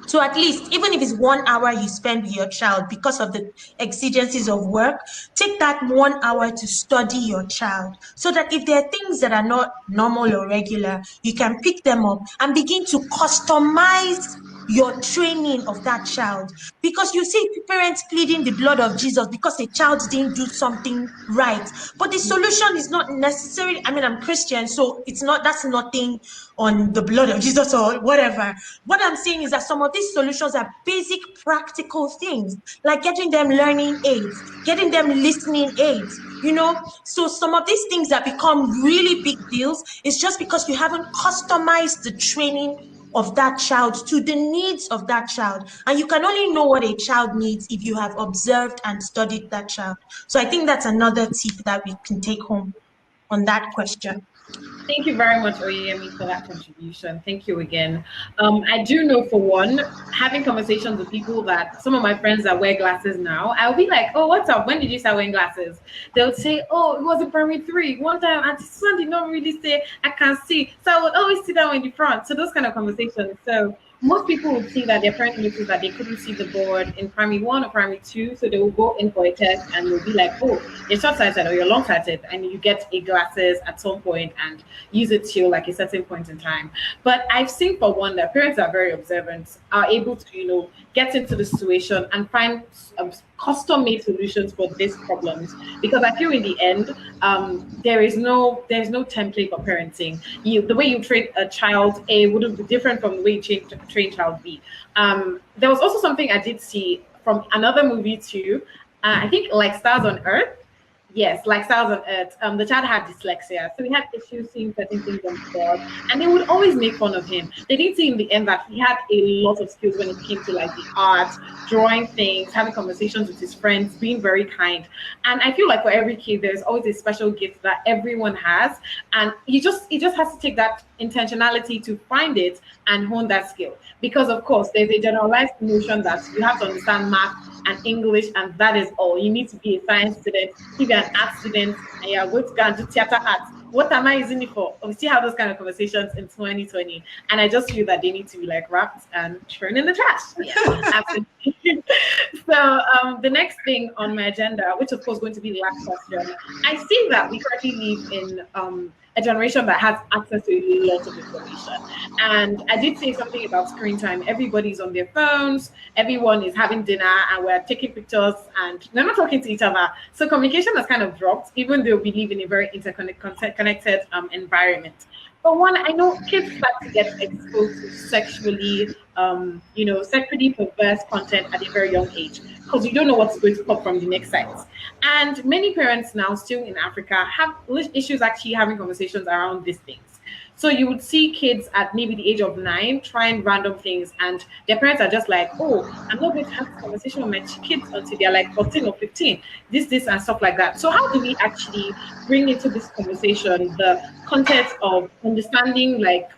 So at least, even if it's 1 hour you spend with your child because of the exigencies of work, take that 1 hour to study your child so that if there are things that are not normal or regular, you can pick them up and begin to customize your training of that child. Because you see parents pleading the blood of Jesus because a child didn't do something right. But the solution is not necessarily, I mean, I'm Christian, so it's not, that's nothing on the blood of Jesus or whatever. What I'm saying is that some of these solutions are basic practical things, like getting them learning aids, getting them listening aids, you know. So some of these things that become really big deals is just because you haven't customized the training of that child to the needs of that child. And you can only know what a child needs if you have observed and studied that child. So I think that's another tip that we can take home on that question. Thank you very much, Oyemi, for that contribution. Thank you again. I do know, for one, having conversations with people, that some of my friends that wear glasses now, I'll be like, oh, what's up? When did you start wearing glasses? They'll say, oh, it was in primary 3. One time, Auntie Susan did not really say, I can see. So I would always sit down in the front. So those kind of conversations. So most people would see that their parents noticed that they couldn't see the board in primary 1 or primary 2, so they will go in for a test and they'll be like, oh, you're short-sighted or you're long-sighted, and you get a glasses at some point and use it till like a certain point in time. But I've seen, for one, that parents are very observant, are able to, you know, get into the situation and find custom-made solutions for these problems, because I feel in the end, there's no template for parenting. The way you train a child A wouldn't be different from the way you train child B. There was also something I did see from another movie too. I think Like Stars on Earth. Yes, Like Stars on Earth. The child had dyslexia, so he had issues seeing certain things on the board, and they would always make fun of him. They did see in the end that he had a lot of skills when it came to like the art, drawing things, having conversations with his friends, being very kind. And I feel like for every kid, there's always a special gift that everyone has, and he just has to take that intentionality to find it and hone that skill. Because of course, there's a generalized notion that you have to understand math and English, and that is all. You need to be a science student. If you're an art student and you're going to go and do theater arts, what am I using it for? We still have those kind of conversations in 2020, and I just feel that they need to be like wrapped and thrown in the trash. Yeah, absolutely. So the next thing on my agenda, which of course is going to be the last question, I see that we currently live in a generation that has access to a lot of information. And I did say something about screen time. Everybody's on their phones, everyone is having dinner, and we're taking pictures, and they're not talking to each other. So communication has kind of dropped, even though we live in a very connected environment. But one, I know kids start to get exposed to sexually, sexually perverse content at a very young age, because you don't know what's going to pop from the next site. And many parents now, still in Africa, have issues actually having conversations around these things. So you would see kids at maybe the age of 9 trying random things, and their parents are just like, oh, I'm not going to have a conversation with my kids until they're like 14 or 15, this, and stuff like that. So how do we actually bring into this conversation the context of understanding like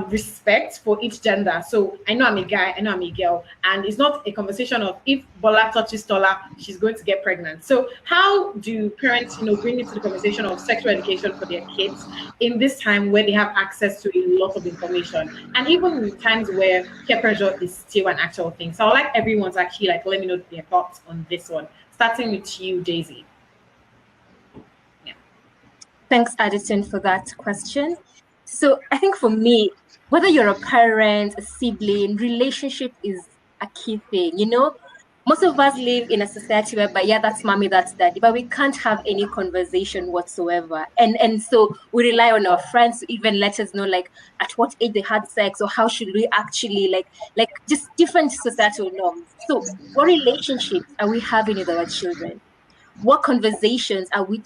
respect for each gender? So I know I'm a guy, I know I'm a girl, and it's not a conversation of if Bola touches Tola, she's going to get pregnant. So how do parents, bring into the conversation of sexual education for their kids in this time where they have access to a lot of information, and even in times where peer pressure is still an actual thing? So I'd like everyone to actually let me know their thoughts on this one, starting with you, Daisy. Yeah. Thanks, Addison, for that question. So I think for me, whether you're a parent, a sibling, relationship is a key thing. Most of us live in a society whereby, yeah, that's mommy, that's daddy, but we can't have any conversation whatsoever. And so we rely on our friends to even let us know, like, at what age they had sex, or how should we actually, like just different societal norms. So what relationships are we having with our children? What conversations are we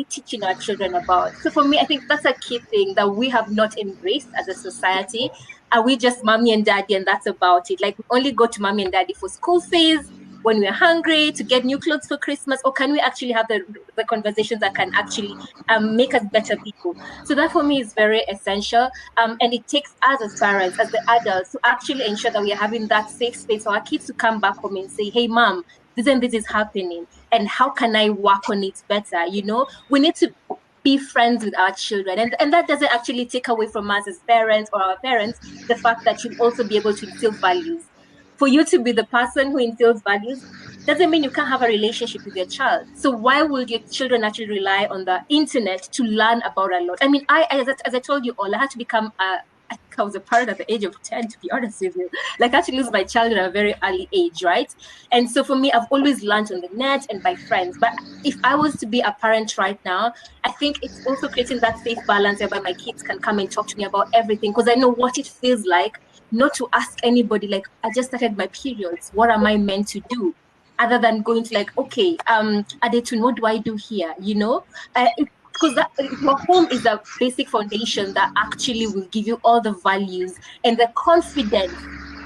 teaching our children about? So for me, I think that's a key thing that we have not embraced as a society. Are we just mommy and daddy and that's about it? Like, we only go to mommy and daddy for school fees, when we're hungry, to get new clothes for Christmas? Or can we actually have the conversations that can actually make us better people? So that for me is very essential. And it takes us as parents, as the adults, to actually ensure that we are having that safe space for our kids to come back home and say, hey, mom, this and this is happening, and how can I work on it better? We need to be friends with our children, and that doesn't actually take away from us as parents or our parents the fact that you'll also be able to instill values. For you to be the person who instills values doesn't mean you can't have a relationship with your child. So why would your children actually rely on the internet to learn about a lot? I mean, as I told you all, I had to become I think I was a parent at the age of 10, to be honest with you. Like, I had to lose my child at a very early age, right? And so for me, I've always learned on the net and by friends. But if I was to be a parent right now, I think it's also creating that safe balance whereby my kids can come and talk to me about everything, because I know what it feels like not to ask anybody, like, I just started my periods. What am I meant to do? Other than going to like, okay, Adetun, what do I do here? You know, because your home is a basic foundation that actually will give you all the values and the confidence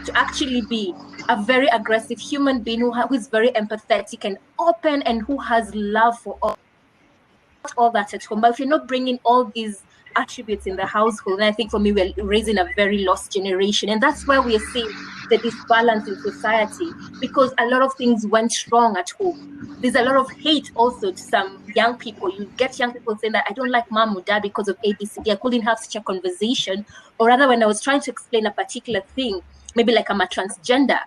to actually be a very aggressive human being who is very empathetic and open and who has love for all that at home. But if you're not bringing all these attributes in the household, and I think for me, we're raising a very lost generation. And that's why we are seeing the disbalance in society, because a lot of things went wrong at home. There's a lot of hate also to some young people. You get young people saying that I don't like mom or dad because of ABCD. I couldn't have such a conversation. Or rather, when I was trying to explain a particular thing, maybe like I'm a transgender,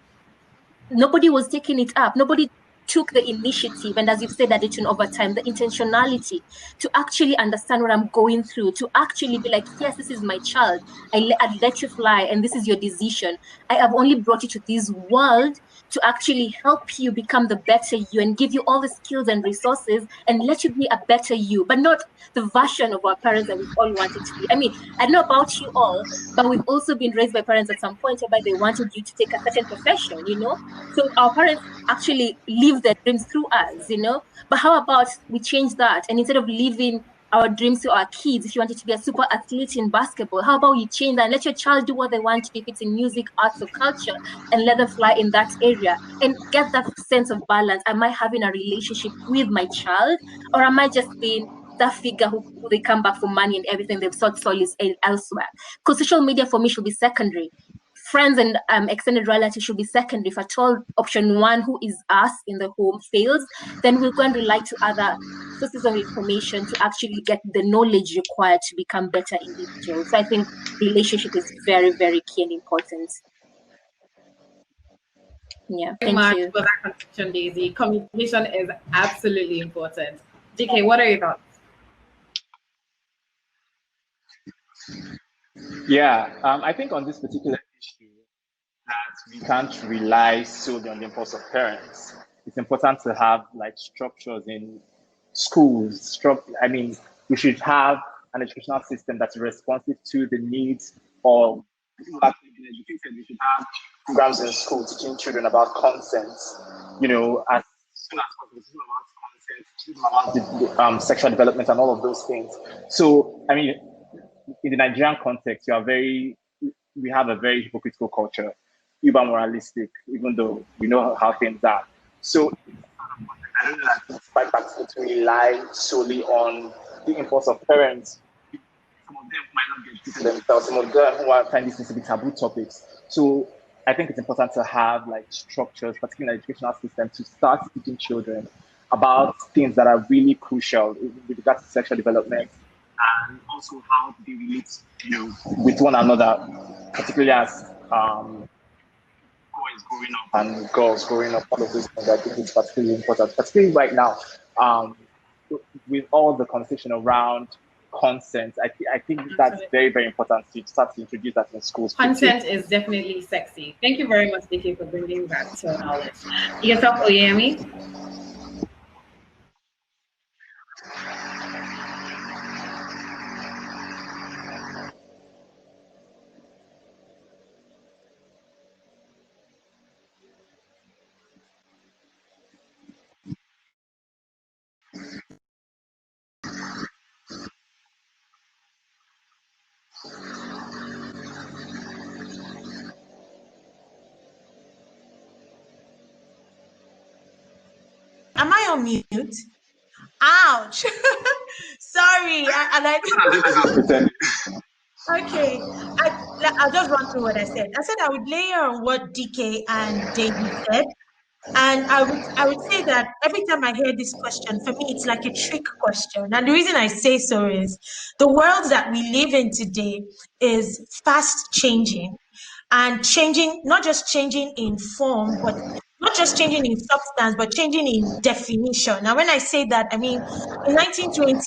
nobody was taking it up. Nobody took the initiative, and as you've said, Adetun, over time, the intentionality to actually understand what I'm going through, to actually be like, yes, this is my child. I'd let you fly, and this is your decision. I have only brought you to this world to actually help you become the better you and give you all the skills and resources and let you be a better you, but not the version of our parents that we've all wanted to be. I mean, I don't know about you all, but we've also been raised by parents at some point whereby they wanted you to take a certain profession, you know? So our parents actually live their dreams through us, you know? But how about we change that? And instead of living our dreams to our kids, if you wanted to be a super athlete in basketball, how about you change that and let your child do what they want to, if it's in music, arts, or culture, and let them fly in that area and get that sense of balance. Am I having a relationship with my child, or am I just being that figure who they come back for money and everything they've sought solace elsewhere? Because social media for me should be secondary. Friends and extended relatives should be secondary. If at all option one, who is us in the home, fails, then we'll go and rely to other sources of information to actually get the knowledge required to become better individuals. So I think relationship is very, very key and important. Yeah, thank you for that conversation, Daisy. Communication is absolutely important. DK, what are your thoughts? Yeah, I think on this particular issue that we can't rely solely on the impulse of parents. It's important to have like structures in schools. I mean, we should have an educational system that's responsive to the needs of people who have been educated. We should have programs in school teaching children about consent, you know, as soon as possible, about consent, about the sexual development and all of those things. So, I mean, in the Nigerian context, we have a very hypocritical culture, uber moralistic, even though we know how things are. So I don't know that it's quite practical to rely solely on the impulse of parents. Some of them might not get to themselves, some of them who are finding these to be taboo topics. So I think it's important to have like structures, particularly in the educational system, to start teaching children about things that are really crucial with regards to sexual development, and also how they relate, you know, with one another, particularly as boys growing up and girls growing up. All of those things I think is particularly important, particularly right now, with all the conversation around consent. I think that's very, very important to start to introduce that in schools. Consent is definitely sexy. Thank you very much, Dike, for bringing that to our knowledge. Yourself, Oyemi? Am I on mute? Ouch! Sorry. Okay. I'll just run through what I said. I said I would layer on what DK and David said. And I would say that every time I hear this question, for me, it's like a trick question. And the reason I say so is the world that we live in today is fast changing. and changing, not just changing in form, but not just changing in substance, but changing in definition. Now, when I say that, I mean, in 1920,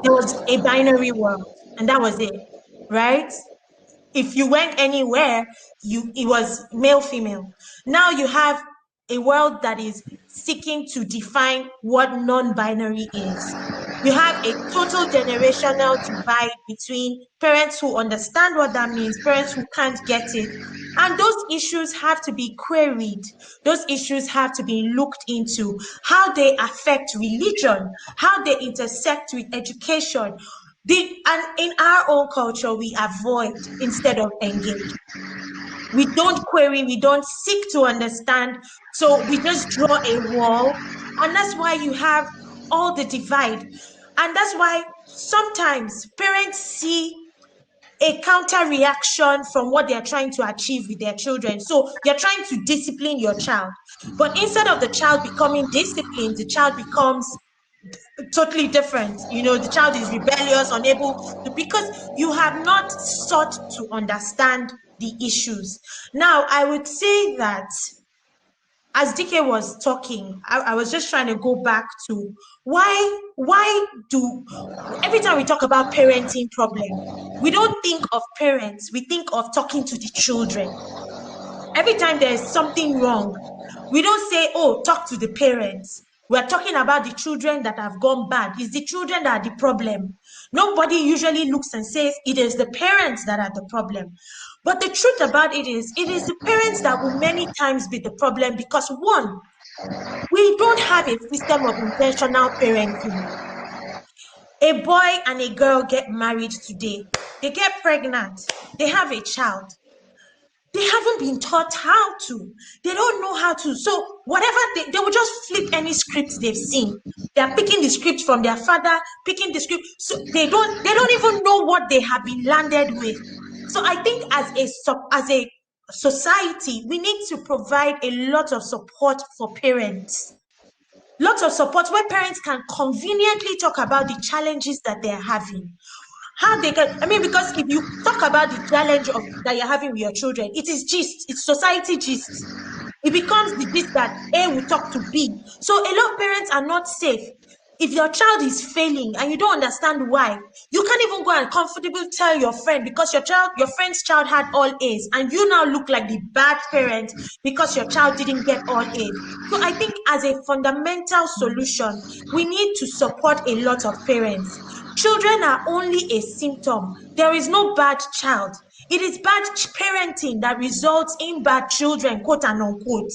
there was a binary world, and that was it, right? If you went anywhere, it was male, female. Now you have a world that is seeking to define what non-binary is. You have a total generational divide between parents who understand what that means, parents who can't get it. And those issues have to be queried. Those issues have to be looked into, how they affect religion, how they intersect with education. And in our own culture, we avoid instead of engage. We don't query, we don't seek to understand. So we just draw a wall. And that's why you have all the divide. And that's why sometimes parents see a counter reaction from what they're trying to achieve with their children. So you're trying to discipline your child. But instead of the child becoming disciplined, the child becomes totally different. The child is rebellious, unable to, because you have not sought to understand the issues. Now, I would say that as DK was talking, I was just trying to go back to why do, every time we talk about parenting problem, we don't think of parents, we think of talking to the children. Every time there's something wrong, we don't say, oh, talk to the parents. We're talking about the children that have gone bad. It's the children that are the problem. Nobody usually looks and says it is the parents that are the problem. But the truth about it is the parents that will many times be the problem, because one, we don't have a system of intentional parenting. A boy and a girl get married today. They get pregnant. They have a child. They haven't been taught how to. They don't know how to. So whatever, they will just flip any script they've seen. They're picking the script from their father, picking the script. So they don't even know what they have been landed with. So I think as a society, we need to provide a lot of support for parents. Lots of support where parents can conveniently talk about the challenges that they're having. How they can, because if you talk about the challenge that you're having with your children, it is gist, it's society gist. It becomes the gist that A will talk to B. So a lot of parents are not safe. If your child is failing and you don't understand why, you can't even go and comfortably tell your friend, because your friend's child had all A's, and you now look like the bad parent because your child didn't get all A's. So I think as a fundamental solution, we need to support a lot of parents. Children are only a symptom. There is no bad child. It is bad parenting that results in bad children, quote and unquote.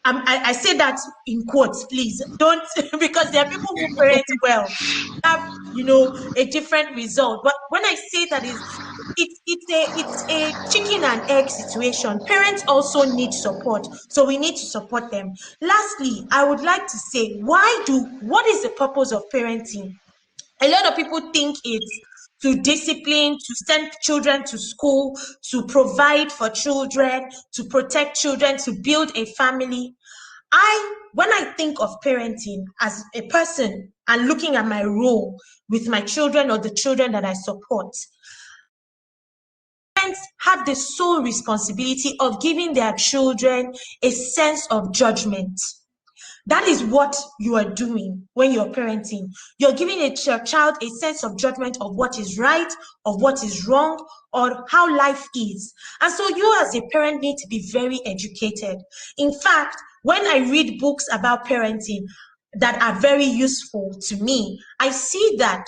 I say that in quotes, please don't, because there are people who parent well, have a different result. But when I say that, it's a chicken and egg situation. Parents also need support, so we need to support them. Lastly, I would like to say, what is the purpose of parenting? A lot of people think it's to discipline, to send children to school, to provide for children, to protect children, to build a family. When I think of parenting as a person and looking at my role with my children or the children that I support, parents have the sole responsibility of giving their children a sense of judgment. That is what you are doing when you're parenting. You're giving your child a sense of judgment of what is right, of what is wrong, or how life is. And so you as a parent need to be very educated. In fact, when I read books about parenting that are very useful to me, I see that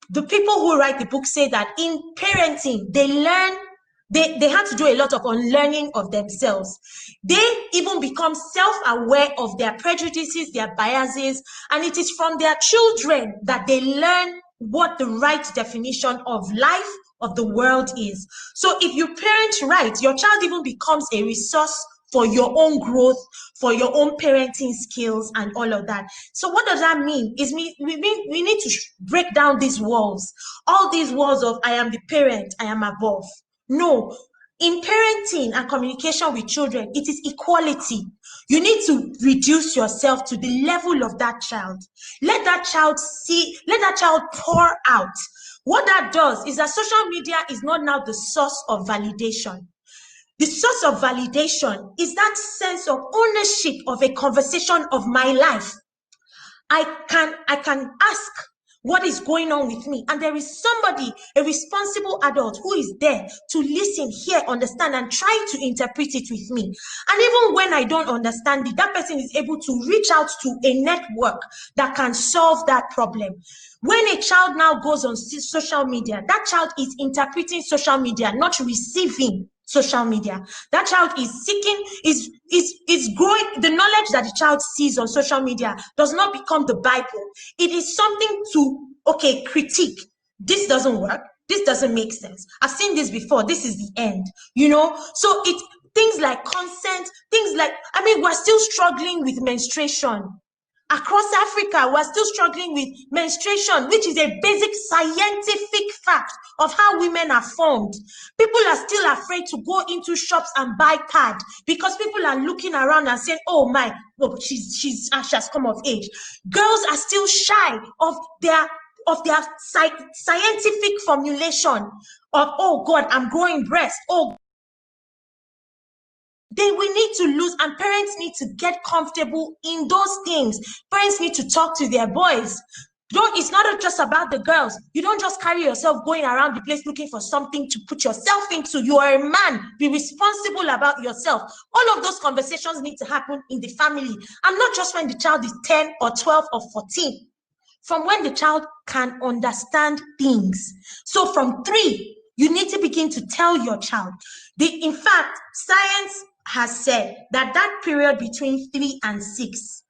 the people who write the book say that in parenting, they had to do a lot of unlearning of themselves. They even become self-aware of their prejudices, their biases, and it is from their children that they learn what the right definition of life, of the world is. So if you parent right, your child even becomes a resource for your own growth, for your own parenting skills and all of that. So what does that mean? We need to break down these walls. All these walls of I am the parent, I am above. No, in parenting and communication with children, it is equality. You need to reduce yourself to the level of that child. Let that child pour out. What that does is that social media is not now the source of validation. The source of validation is that sense of ownership of a conversation of my life. I can ask what is going on with me, and there is somebody, a responsible adult, who is there to listen, hear, understand, and try to interpret it with me. And even when I don't understand it, that person is able to reach out to a network that can solve that problem. When a child now goes on social media, that child is interpreting social media, not receiving social media. That child is seeking, is growing. The knowledge that the child sees on social media does not become the Bible. It is something to, okay, critique. This doesn't work. This doesn't make sense. I've seen this before. This is the end, you know? So it's things like consent, things like, I mean, we're still struggling with menstruation. Across Africa, we're still struggling with menstruation, which is a basic scientific fact of how women are formed. People are still afraid to go into shops and buy pad because people are looking around and saying, oh my, well, she has come of age. Girls are still shy of their scientific formulation of, oh God, I'm growing breast. Oh, then we need to lose, and parents need to get comfortable in those things. Parents need to talk to their boys. It's not just about the girls. You don't just carry yourself going around the place looking for something to put yourself into. You are a man. Be responsible about yourself. All of those conversations need to happen in the family, and not just when the child is 10 or 12 or 14. From when the child can understand things. So from 3, you need to begin to tell your child. In fact, science has said that period between 3 and 6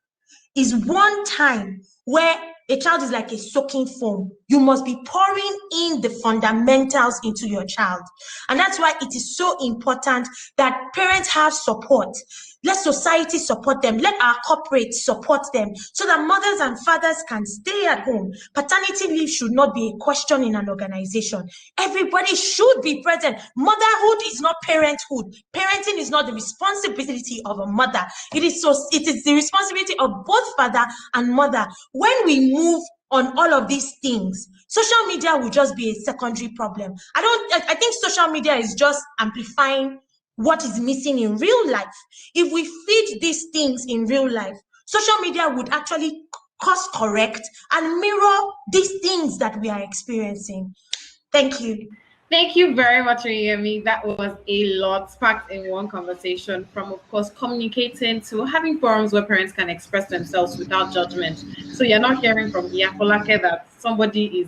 is one time where a child is like a soaking foam. You must be pouring in the fundamentals into your child. And that's why it is so important that parents have support. Let society support them. Let our corporates support them so that mothers and fathers can stay at home. Paternity leave should not be a question in an organization. Everybody should be present. Motherhood is not parenthood. Parenting is not the responsibility of a mother. It is the responsibility of both father and mother. When we move on all of these things, social media will just be a secondary problem. I think social media is just amplifying what is missing in real life. If we feed these things in real life, social media would actually course correct and mirror these things that we are experiencing. Thank you. Thank you very much, Oyeyemi. That was a lot packed in one conversation, from, of course, communicating to having forums where parents can express themselves without judgment. So you're not hearing from Iyafolake that somebody is,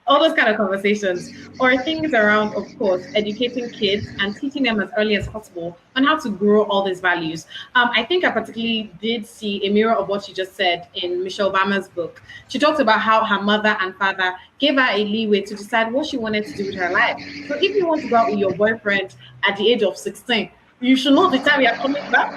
all those kind of conversations, or things around, of course, educating kids and teaching them as early as possible on how to grow all these values. I think I particularly did see a mirror of what she just said in Michelle Obama's book. She talked about how her mother and father gave her a leeway to decide what she wanted to do with her life. So if you want to go out with your boyfriend at the age of 16, you should know the time you are coming back.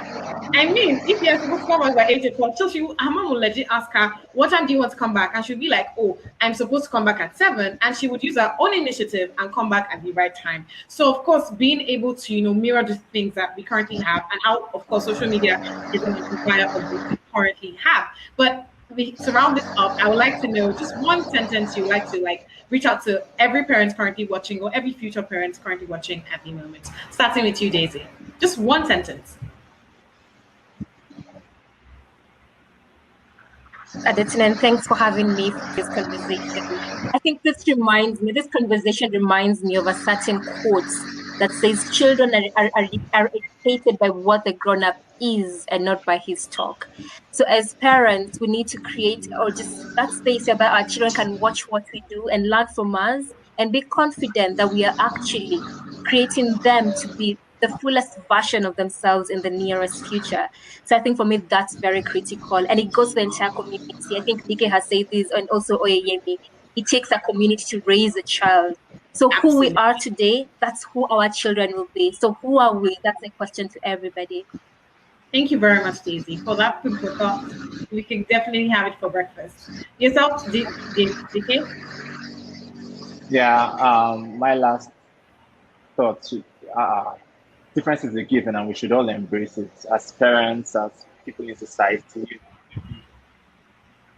I mean, if you're supposed to come back by 8 o'clock, so her mom will legit ask her, what time do you want to come back? And she'll be like, oh, I'm supposed to come back at 7. And she would use her own initiative and come back at the right time. So, of course, being able to, mirror the things that we currently have, and how, of course, social media is an amplifier of what we currently have. But to round this up, I would like to know just one sentence you'd like to reach out to every parent currently watching, or every future parent currently watching at the moment. Starting with you, Daisy. Just one sentence. Adetine, thanks for having me for this conversation. I think this conversation reminds me of a certain quote that says children are educated by what the grown-up is and not by his talk. So as parents, we need to create, or just that space whereby our children can watch what we do and learn from us and be confident that we are actually creating them to be the fullest version of themselves in the nearest future. So I think for me, that's very critical. And it goes to the entire community. I think Dike has said this, and also Oyeyemi. It takes a community to raise a child. So who we are today, that's who our children will be. So who are we? That's a question to everybody. Thank you very much, Daisy, for that food for thought. We can definitely have it for breakfast. Yourself, Dike? Yeah, my last thought, difference is a given, and we should all embrace it as parents, as people in society.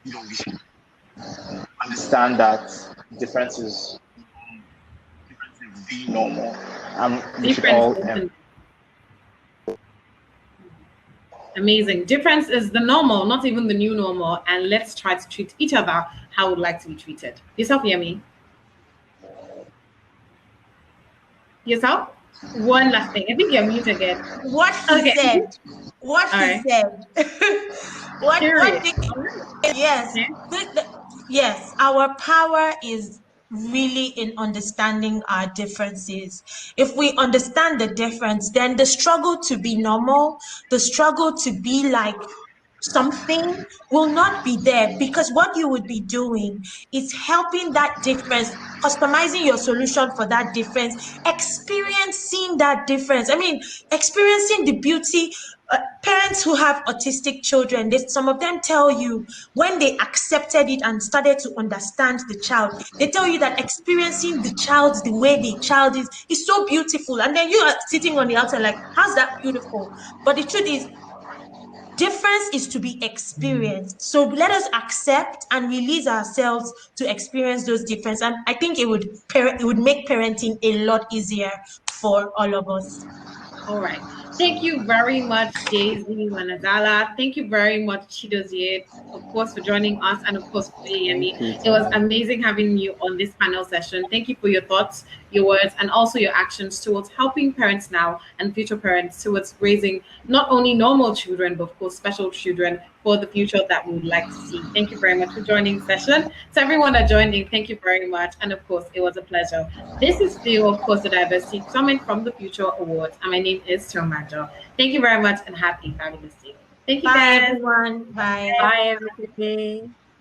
We should understand that difference is the normal. We should all Amazing. Difference is the normal, not even the new normal. And let's try to treat each other how we'd like to be treated. Yourself, Yemi? Yourself? One last thing. I think you're mute again. What he said. What he said. what yes. Yes, our power is really in understanding our differences. If we understand the difference, then the struggle to be normal, the struggle to be like something will not be there, because what you would be doing is helping that difference, customizing your solution for that difference, experiencing that difference. I mean, experiencing the beauty. Parents who have autistic children, some of them tell you when they accepted it and started to understand the child, they tell you that experiencing the child the way the child is so beautiful. And then you are sitting on the outside like, how's that beautiful? But the truth is, difference is to be experienced. So let us accept and release ourselves to experience those differences. And I think it would make parenting a lot easier for all of us. All right. Thank you very much, Daisy Wanazala. Thank you very much, Chidozie, of course, for joining us, and of course, for Yemi. It was amazing having you on this panel session. Thank you for your thoughts, your words, and also your actions towards helping parents now and future parents towards raising not only normal children, but of course, special children for the future that we would like to see. Thank you very much for joining the session. To everyone that joined in, thank you very much. And of course, it was a pleasure. This is still, of course, the Diversity Summit from the Future Awards. And my name is Tomajo. Thank you very much and have a fabulous day. Thank you, Bye, guys. everyone. Bye. Bye, everybody.